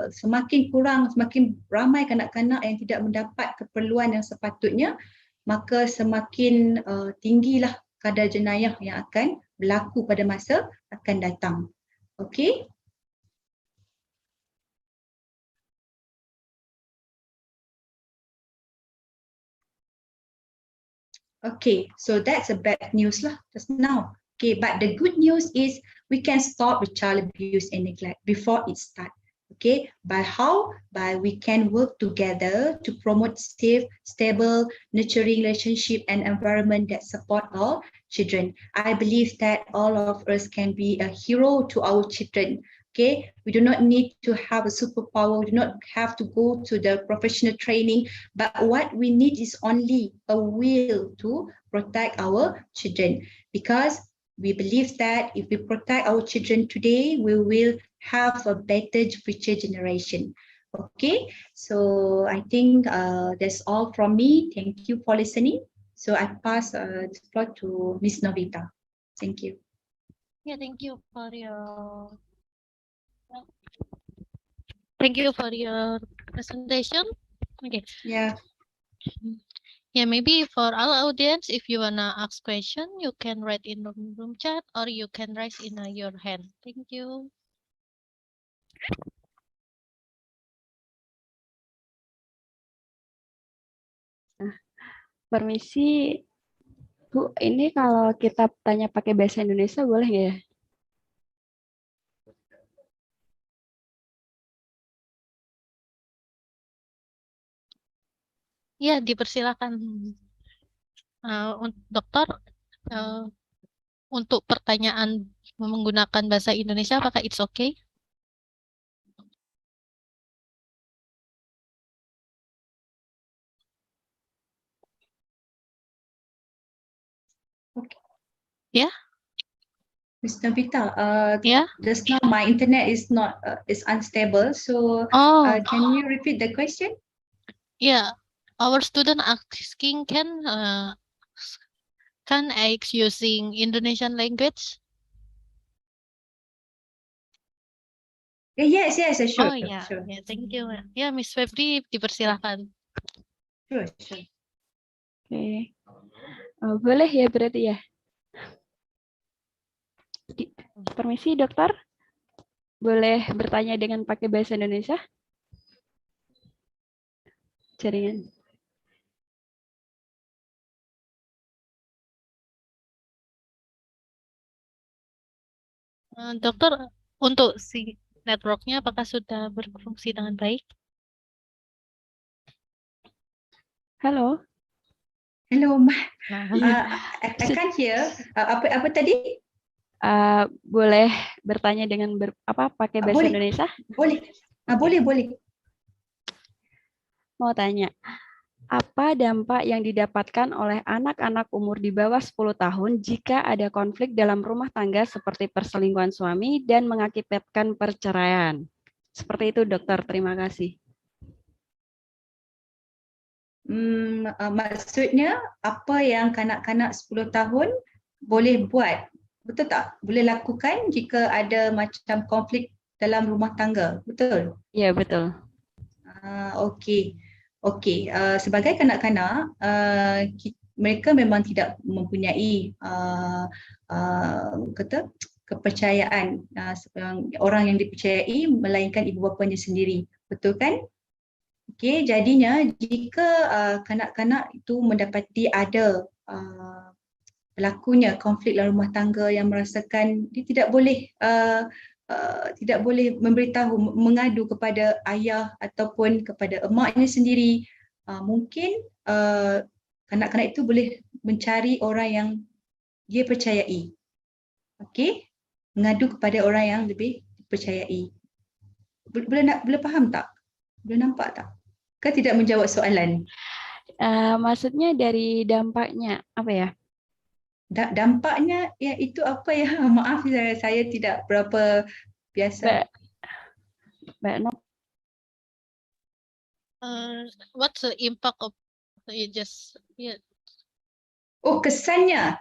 Speaker 2: semakin ramai kanak-kanak yang tidak mendapat keperluan yang sepatutnya, maka semakin tinggilah kadar jenayah yang akan berlaku pada masa akan datang. Okay. Okay, so that's a bad news lah just now. Okay, but the good news is we can stop the child abuse and neglect before it starts. Okay, by how? By we can work together to promote safe, stable, nurturing relationship and environment that support all children. I believe that all of us can be a hero to our children. Okay, we do not need to have a superpower. We do not have to go to the professional training. But what we need is only a will to protect our children, because we believe that if we protect our children today, we will have a better future generation. Okay, so I think that's all from me. Thank you for listening. So I pass the floor to Miss Novita. Thank you.
Speaker 1: Yeah, thank you for your presentation. Okay.
Speaker 2: Yeah.
Speaker 1: Yeah, maybe for our audience, if you wanna ask question, you can write in the room chat or you can raise in your hand. Thank you.
Speaker 3: Permisi, Bu, ini kalau kita tanya pakai bahasa Indonesia boleh nggak ya?
Speaker 1: Ya, dipersilakan. Dokter, untuk pertanyaan menggunakan bahasa Indonesia, apakah it's okay?
Speaker 2: Okay.
Speaker 1: Yeah.
Speaker 2: Miss Novita,
Speaker 1: Yeah.
Speaker 2: just now my internet is not is unstable. So
Speaker 1: Oh,
Speaker 2: can you repeat the question?
Speaker 1: yeah. Our student asking can I using Indonesian language?
Speaker 2: Yes, sure,
Speaker 1: Oh ya,
Speaker 2: sure,
Speaker 1: ya, thank you. Ya, Miss Febri, dipersilakan.
Speaker 2: sure, sure.
Speaker 3: Oke. Boleh ya berarti ya? Permisi dokter, boleh bertanya dengan pakai bahasa Indonesia? Jaringan.
Speaker 1: Dokter, untuk si networknya apakah sudah berfungsi dengan baik?
Speaker 2: Hello,
Speaker 3: Halo.
Speaker 2: I can't hear. Apa tadi?
Speaker 3: Boleh bertanya dengan pakai bahasa
Speaker 2: Boleh.
Speaker 3: Indonesia?
Speaker 2: Boleh.
Speaker 3: Mau tanya, apa dampak yang didapatkan oleh anak-anak umur di bawah 10 tahun jika ada konflik dalam rumah tangga seperti perselingkuhan suami dan mengakibatkan perceraian? Seperti itu, dokter. Terima kasih.
Speaker 2: Maksudnya apa yang kanak-kanak 10 tahun boleh buat? Betul tak? Boleh lakukan jika ada macam konflik dalam rumah tangga. Betul?
Speaker 3: Iya, betul.
Speaker 2: Okey. Sebagai kanak-kanak, mereka memang tidak mempunyai kepercayaan orang yang dipercayai melainkan ibu bapanya sendiri. Betul kan? Okey, jadinya jika kanak-kanak itu mendapati ada berlakunya konflik dalam rumah tangga yang merasakan dia tidak boleh memberitahu, mengadu kepada ayah ataupun kepada emaknya sendiri, mungkin kanak-kanak itu boleh mencari orang yang dia percayai. Okey, mengadu kepada orang yang lebih dipercayai. Boleh faham tak? Boleh nampak tak? Kan tidak menjawab soalan.
Speaker 3: Maksudnya dari dampaknya apa ya?
Speaker 2: Dampaknya ya itu apa ya? Maaf saya tidak berapa biasa.
Speaker 3: Mbak Nok.
Speaker 1: What's the impact of you just yeah.
Speaker 2: Oh, kesannya.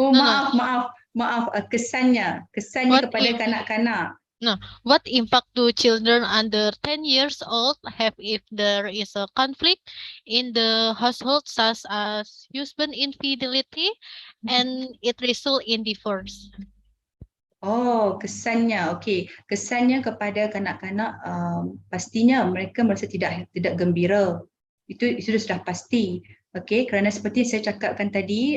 Speaker 2: Oh, maaf. Kesannya
Speaker 1: What
Speaker 2: kepada kanak-kanak.
Speaker 1: What impact do children under 10 years old have if there is a conflict in the household, such as husband infidelity, and it result in divorce?
Speaker 2: Oh, kesannya. Okey, kesannya kepada kanak-kanak pastinya mereka merasa tidak gembira. Itu sudah pasti. Okey, kerana seperti yang saya cakapkan tadi,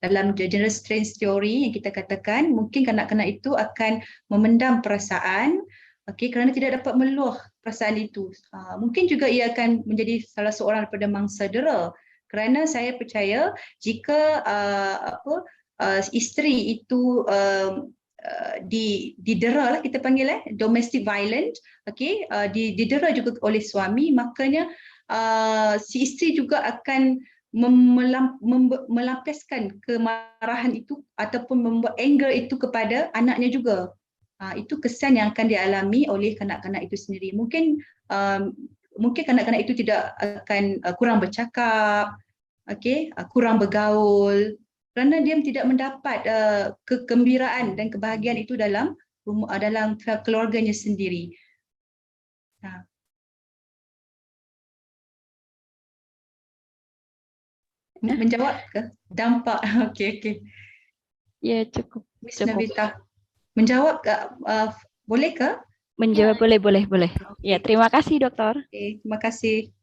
Speaker 2: dalam general strength theory yang kita katakan, mungkin kanak-kanak itu akan memendam perasaan, okey, kerana tidak dapat meluah perasaan itu. Mungkin juga ia akan menjadi salah seorang daripada mangsa dera. Kerana saya percaya jika isteri itu didera lah kita panggil domestic violent, okey, didera juga oleh suami, makanya si isteri juga akan melampiaskan kemarahan itu ataupun membuat anger itu kepada anaknya juga. Itu kesan yang akan dialami oleh kanak-kanak itu sendiri. Mungkin kanak-kanak itu tidak akan kurang bercakap, okey, kurang bergaul kerana dia tidak mendapat kegembiraan dan kebahagiaan itu dalam keluarganya sendiri. Menjawab ke dampak? Okey.
Speaker 3: Ya, cukup.
Speaker 2: Miss Navita, menjawab ke, boleh ke?
Speaker 3: Menjawab boleh. Ya, terima kasih dokter.
Speaker 2: Okay, terima kasih.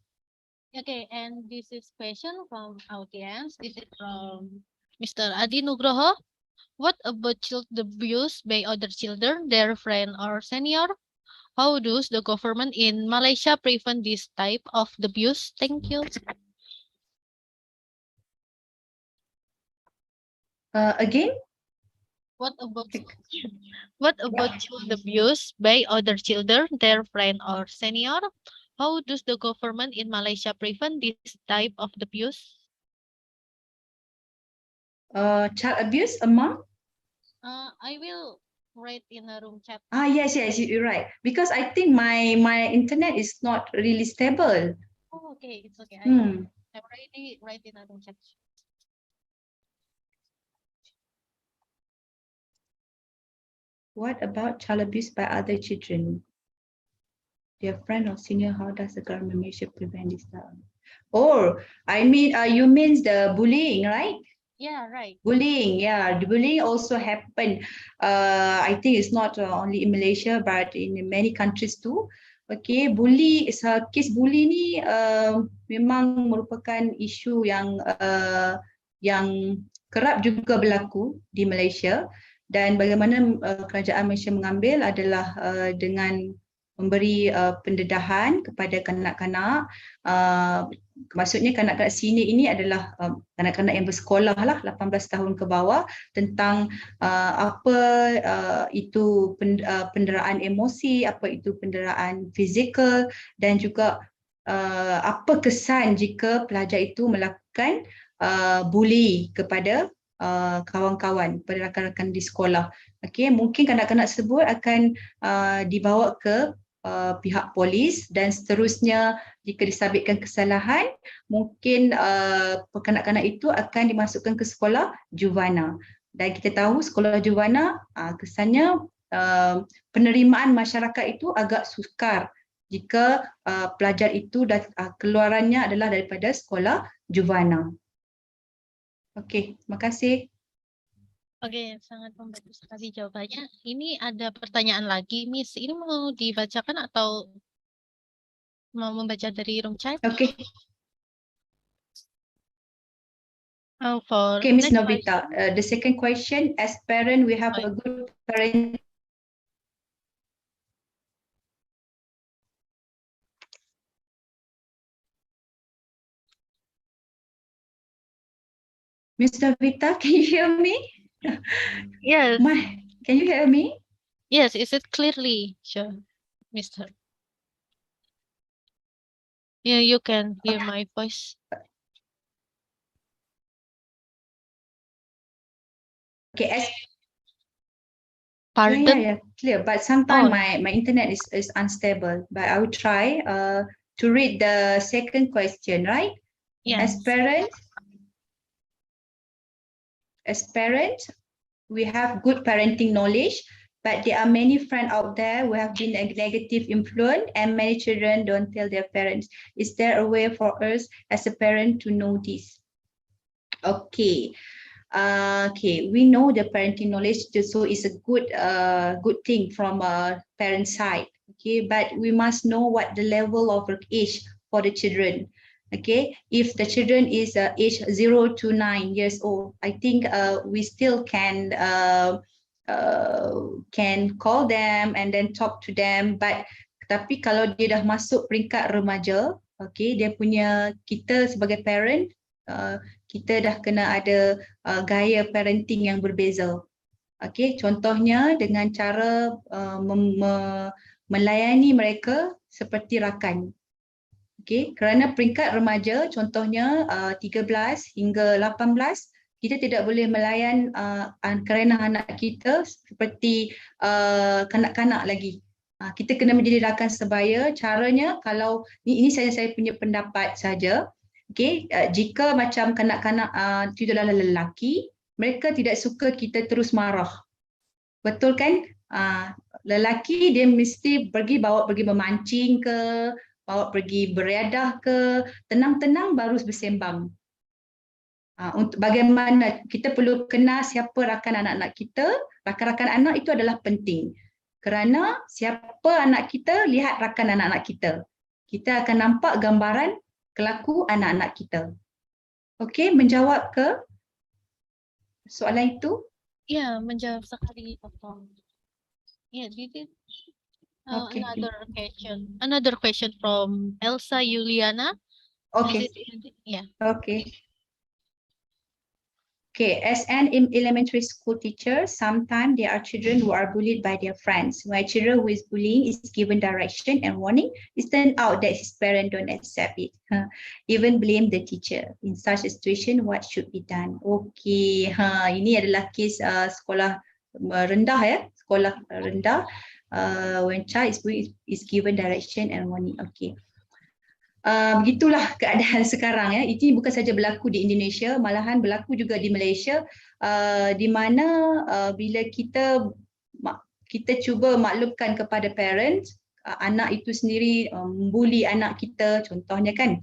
Speaker 1: Okay, and this is question from audience. This is from Mr. Adi Nugroho. What about child abuse by other children, their friend or senior? How does the government in Malaysia prevent this type of abuse? Thank you.
Speaker 2: Again?
Speaker 1: What about child abuse by other children, their friend or senior? How does the government in Malaysia prevent this type of abuse?
Speaker 2: Child abuse among?
Speaker 1: I will write in a room chat.
Speaker 2: Yes, you're right. Because I think my internet is not really stable.
Speaker 1: Oh, okay, it's okay. I already write in a room chat.
Speaker 2: What about child abuse by other children? Their friend or senior, how does the government Malaysia prevent this? I mean, you mean the bullying, right?
Speaker 1: Yeah, right.
Speaker 2: Bullying, the bullying also happen. I think it's not only in Malaysia, but in many countries too. Okay, case bully ni memang merupakan isu yang kerap juga berlaku di Malaysia. Dan bagaimana kerajaan Malaysia mengambil adalah dengan memberi pendedahan kepada kanak-kanak. Maksudnya kanak-kanak senior ini adalah kanak-kanak yang bersekolah lah, 18 tahun ke bawah, tentang apa itu penderaan emosi, apa itu penderaan fizikal, dan juga apa kesan jika pelajar itu melakukan bully kepada kawan-kawan, pada rakan-rakan di sekolah. Okay, mungkin kanak-kanak tersebut akan dibawa ke pihak polis, dan seterusnya jika disabitkan kesalahan, mungkin kanak-kanak itu akan dimasukkan ke sekolah juvana. Dan kita tahu sekolah juvana kesannya penerimaan masyarakat itu agak sukar jika pelajar itu keluarannya adalah daripada sekolah juvana. Okey, terima kasih.
Speaker 1: Oke, sangat membantu sekali jawabannya. Ini ada pertanyaan lagi, Miss. Ini mau dibacakan atau mau membaca dari room chat?
Speaker 2: Okey.
Speaker 1: For
Speaker 2: Okay, Miss
Speaker 1: next
Speaker 2: Novita, the second question, as parent, we have a good parent. Miss Novita, can you hear me?
Speaker 1: Yes.
Speaker 2: Can you hear me?
Speaker 1: Yes, is it clearly? Sure, Mr. Yeah, you can hear my voice.
Speaker 2: Okay,
Speaker 1: Pardon?
Speaker 2: Yeah, clear. But sometimes
Speaker 1: Oh.
Speaker 2: my internet is unstable. But I will try to read the second question, right?
Speaker 1: Yes.
Speaker 2: As parents, we have good parenting knowledge, but there are many friends out there who have been a negative influence, and many children don't tell their parents. Is there a way for us as a parent to know this? Okay. Okay, we know the parenting knowledge, so it's a good thing from a parent side. Okay, but we must know what the level of age for the children. Okay, if the children is age 0 to 9 years old, I think we still can call them and then talk to them. But tapi kalau dia dah masuk peringkat remaja, okay, kita sebagai parent, kita dah kena ada gaya parenting yang berbeza. Okey, contohnya dengan cara melayani mereka seperti rakan. Okey, kerana peringkat remaja contohnya 13 hingga 18, kita tidak boleh melayan kerana anak kita seperti kanak-kanak lagi. Kita kena menjadi rakan sebaya. Caranya kalau ini saya punya pendapat saja. Okey, jika macam kanak-kanak itu adalah lelaki, mereka tidak suka kita terus marah. Betul kan? Lelaki dia mesti bawa pergi memancing ke, bawa pergi beriadah ke, tenang-tenang baru bersembang. Untuk bagaimana kita perlu kenal siapa rakan anak-anak kita, rakan-rakan anak itu adalah penting. Kerana siapa anak kita, lihat rakan anak-anak kita. Kita akan nampak gambaran kelaku anak-anak kita. Okey, menjawab ke soalan itu?
Speaker 1: Ya, menjawab sekali, Papa. Yeah, this is
Speaker 2: Okay.
Speaker 1: Another question from Elsa Yuliana.
Speaker 2: Okay.
Speaker 1: Yeah.
Speaker 2: Okay. Okay, as an elementary school teacher, sometimes there are children who are bullied by their friends. When a children who is bullying is given direction and warning, it turns out that his parents don't accept it. Even blame the teacher. In such a situation, what should be done? Okay, ini adalah kes sekolah rendah ya, sekolah rendah. When child is bullied is given direction and warning. Okay. Begitulah keadaan sekarang ya. Ini bukan saja berlaku di Indonesia, malahan berlaku juga di Malaysia, di mana bila kita cuba maklumkan kepada parents, anak itu sendiri membuli anak kita, contohnya kan,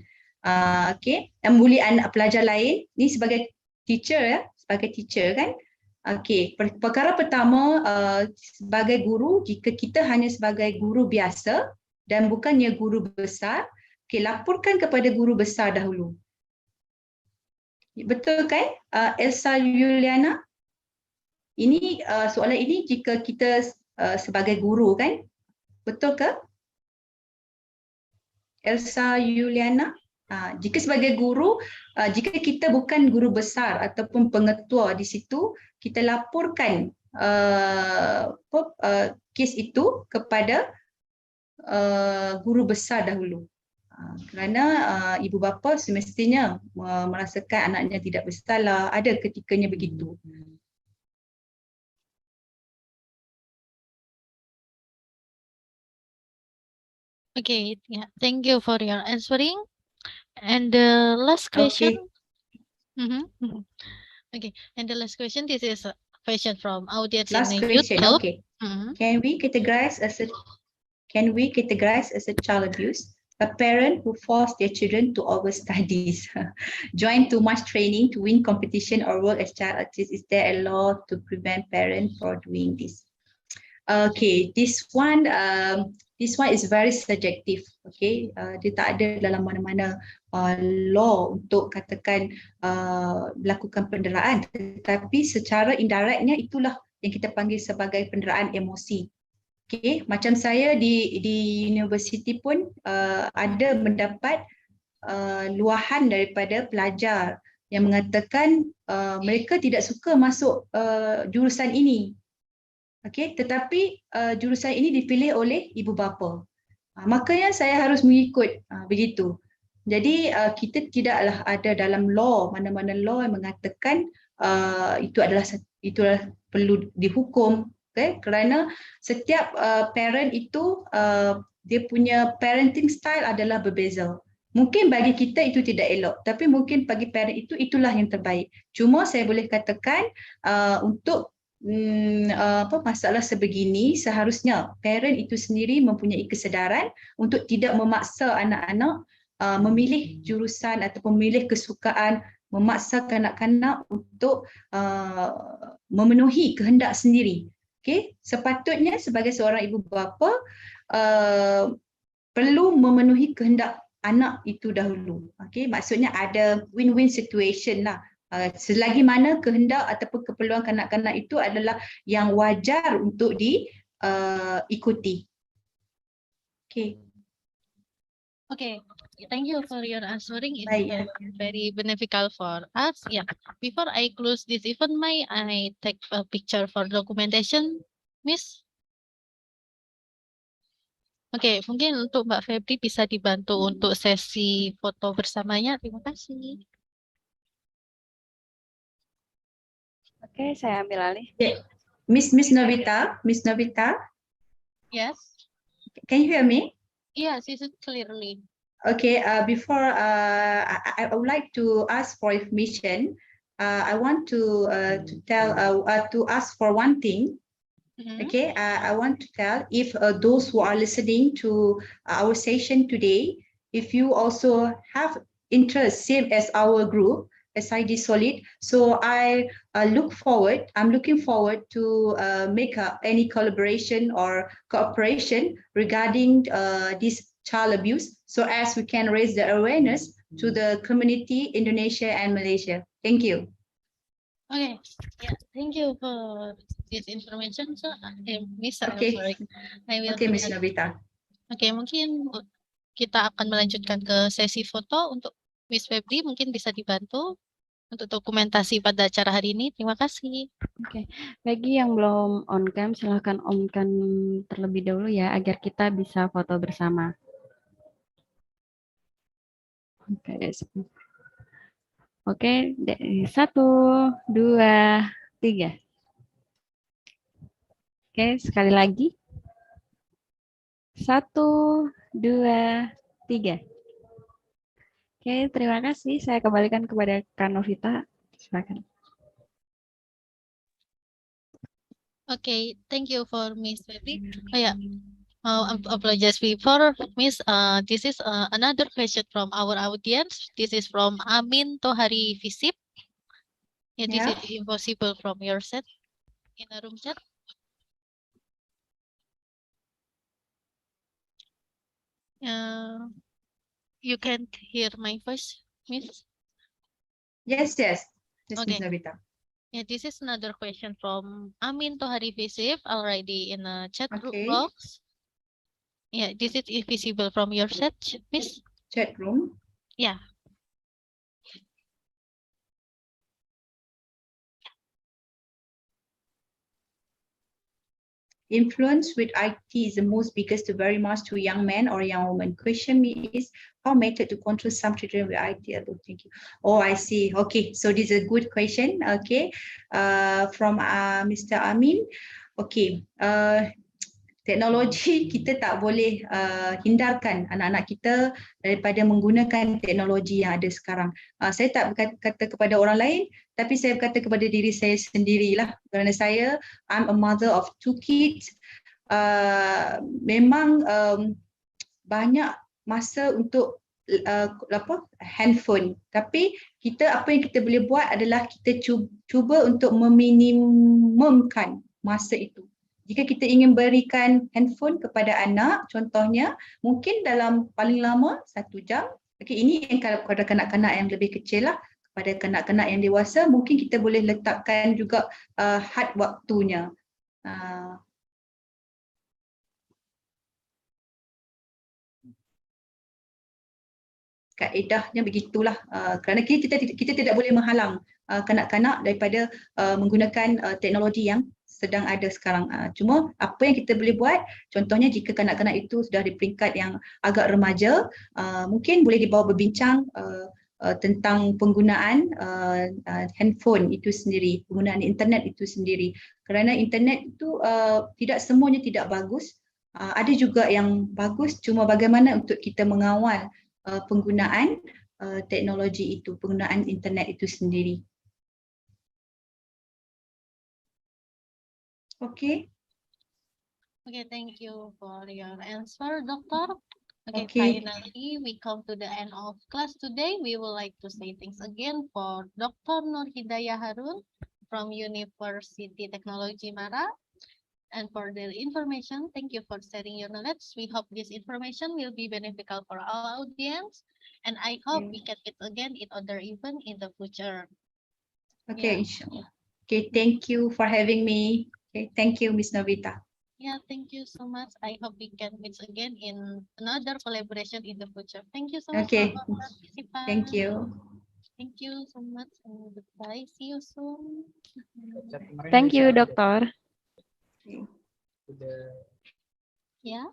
Speaker 2: okey, membuli anak pelajar lain. Ini sebagai teacher ya, sebagai teacher kan. Okey, perkara pertama, sebagai guru, jika kita hanya sebagai guru biasa dan bukannya guru besar, okay, laporkan kepada guru besar dahulu. Betul kan, Elsa Yuliana? Ini soalan ini jika kita sebagai guru kan? Betul ke? Elsa Yuliana? Jika sebagai guru, jika kita bukan guru besar ataupun pengetua di situ, kita laporkan kes itu kepada guru besar dahulu. Kerana ibu bapa semestinya merasakan anaknya tidak bersalah, ada ketikanya begitu.
Speaker 1: Okay, yeah. Thank you for your answering. And the last question. Okay, and the last question. This is a question from audience
Speaker 2: Last
Speaker 1: in
Speaker 2: question,
Speaker 1: YouTube.
Speaker 2: okay. Can we categorize as a child abuse? A parent who force their children to overstudies, join too much training to win competition or work as child artist. Is there a law to prevent parents from doing this? Okay, this one is very subjective. Okay, dia tak ada dalam mana-mana law untuk katakan melakukan penderaan, tetapi secara indirectnya itulah yang kita panggil sebagai penderaan emosi. Okay, macam saya di universiti pun ada mendapat luahan daripada pelajar yang mengatakan mereka tidak suka masuk jurusan ini. Okay, tetapi jurusan ini dipilih oleh ibu bapa. Makanya saya harus mengikut begitu. Jadi kita tidaklah ada dalam law, mana-mana law yang mengatakan itu adalah perlu dihukum. Okay, kerana setiap parent itu dia punya parenting style adalah berbeza. Mungkin bagi kita itu tidak elok, tapi mungkin bagi parent itu itulah yang terbaik. Cuma saya boleh katakan untuk masalah sebegini seharusnya parent itu sendiri mempunyai kesedaran untuk tidak memaksa anak-anak memilih jurusan atau memilih kesukaan, memaksa kanak-kanak untuk memenuhi kehendak sendiri. Okay, sepatutnya sebagai seorang ibu bapa perlu memenuhi kehendak anak itu dahulu. Okay, maksudnya ada win-win situation lah. Selagi mana kehendak ataupun keperluan kanak-kanak itu adalah yang wajar untuk diikuti. Okay.
Speaker 1: Okay, Thank you for your answering. It's
Speaker 2: Baik, ya.
Speaker 1: very beneficial for us. Yeah. Before I close this event, may I take a picture for documentation, Miss? Oke, mungkin untuk Mbak Febri bisa dibantu untuk sesi foto bersamanya. Terima kasih.
Speaker 3: Oke, saya ambil alih.
Speaker 2: Okay. Miss Novita,
Speaker 1: Yes.
Speaker 2: can you hear me?
Speaker 1: Yes, is it clearly?
Speaker 2: Okay, before I would like to ask for information. I want to ask for one thing.
Speaker 1: Mhm.
Speaker 2: Okay, I want to tell if those who are listening to our session today, if you also have interest same as our group, SID Solid. So I'm looking forward to make any collaboration or cooperation regarding this child abuse, so as we can raise the awareness to the community Indonesia and Malaysia. Thank you.
Speaker 1: Okay. Yeah. Thank you for this information. So, Miss, I'm
Speaker 2: Okay.
Speaker 1: sorry. I will
Speaker 2: Okay, Miss
Speaker 1: provide-
Speaker 2: Novita.
Speaker 1: Oke, mungkin kita akan melanjutkan ke sesi foto untuk Miss Febri. Mungkin bisa dibantu untuk dokumentasi pada acara hari ini. Terima kasih.
Speaker 3: Oke, bagi yang belum on cam, silahkan on cam terlebih dahulu ya, agar kita bisa foto bersama. Oke, oke, 1, 2, 3. Oke, sekali lagi. 1, 2, 3. Oke, terima kasih. Saya kembalikan kepada Kak Novita. Silakan.
Speaker 1: Okay, thank you for Miss Febri. Oh yeah, apologize before Miss. This is another question from our audience. This is from Amin Tohari Visip. Yeah, this
Speaker 2: Yeah.
Speaker 1: is impossible from your set in a room chat. You can't hear my voice, Miss.
Speaker 2: Yes, Miss
Speaker 1: Okay.
Speaker 2: Novita.
Speaker 1: Yeah, this is another question from Amin Tohari Visip already in a chat
Speaker 2: Okay.
Speaker 1: box. Yeah, this is invisible from your set, Miss.
Speaker 2: Chat room.
Speaker 1: Yeah.
Speaker 2: Influence with IT is the most biggest to very much to young men or young women. Question me is how method to control some children with IT. I don't think you. Oh, I see. Okay, so this is a good question. Okay, from Mr. Amin. Okay, teknologi kita tak boleh hindarkan anak-anak kita daripada menggunakan teknologi yang ada sekarang. Saya tak berkata kepada orang lain, tapi saya berkata kepada diri saya sendirilah, kerana saya I'm a mother of 2 kids. Memang banyak masa untuk handphone, tapi apa yang kita boleh buat adalah kita cuba untuk meminimumkan masa itu. Jika kita ingin berikan handphone kepada anak, contohnya mungkin dalam paling lama 1 jam. Okay, ini yang kepada kanak-kanak yang lebih kecil lah. Kepada kanak-kanak yang dewasa, mungkin kita boleh letakkan juga had waktunya. Kaedahnya begitulah, kerana kita tidak boleh menghalang kanak-kanak daripada menggunakan teknologi yang sedang ada sekarang. Cuma apa yang kita boleh buat, contohnya jika kanak-kanak itu sudah di peringkat yang agak remaja, mungkin boleh dibawa berbincang tentang penggunaan handphone itu sendiri, penggunaan internet itu sendiri. Kerana internet itu tidak semuanya tidak bagus, ada juga yang bagus, cuma bagaimana untuk kita mengawal penggunaan teknologi itu, penggunaan internet itu sendiri. Okay.
Speaker 1: Okay, thank you for your answer, Doctor. Okay,
Speaker 2: Okay.
Speaker 1: finally, we come to the end of class today. We would like to say thanks again for Dr. Nur Hidayah Harun from Universiti Teknologi Mara. And for the information, thank you for sharing your knowledge. We hope this information will be beneficial for our audience. And I hope we can meet again in other event in the future.
Speaker 2: Okay,
Speaker 1: Yeah.
Speaker 2: inshallah. Okay, thank you for having me. Okay, thank you, Miss Novita.
Speaker 1: Yeah, thank you so much. I hope we can meet again in another collaboration in the future. Thank you so much for
Speaker 2: Okay,
Speaker 1: all participants.
Speaker 2: thank you.
Speaker 1: Thank you so much and goodbye. See you soon.
Speaker 3: Thank you, Dokter.
Speaker 1: Yeah.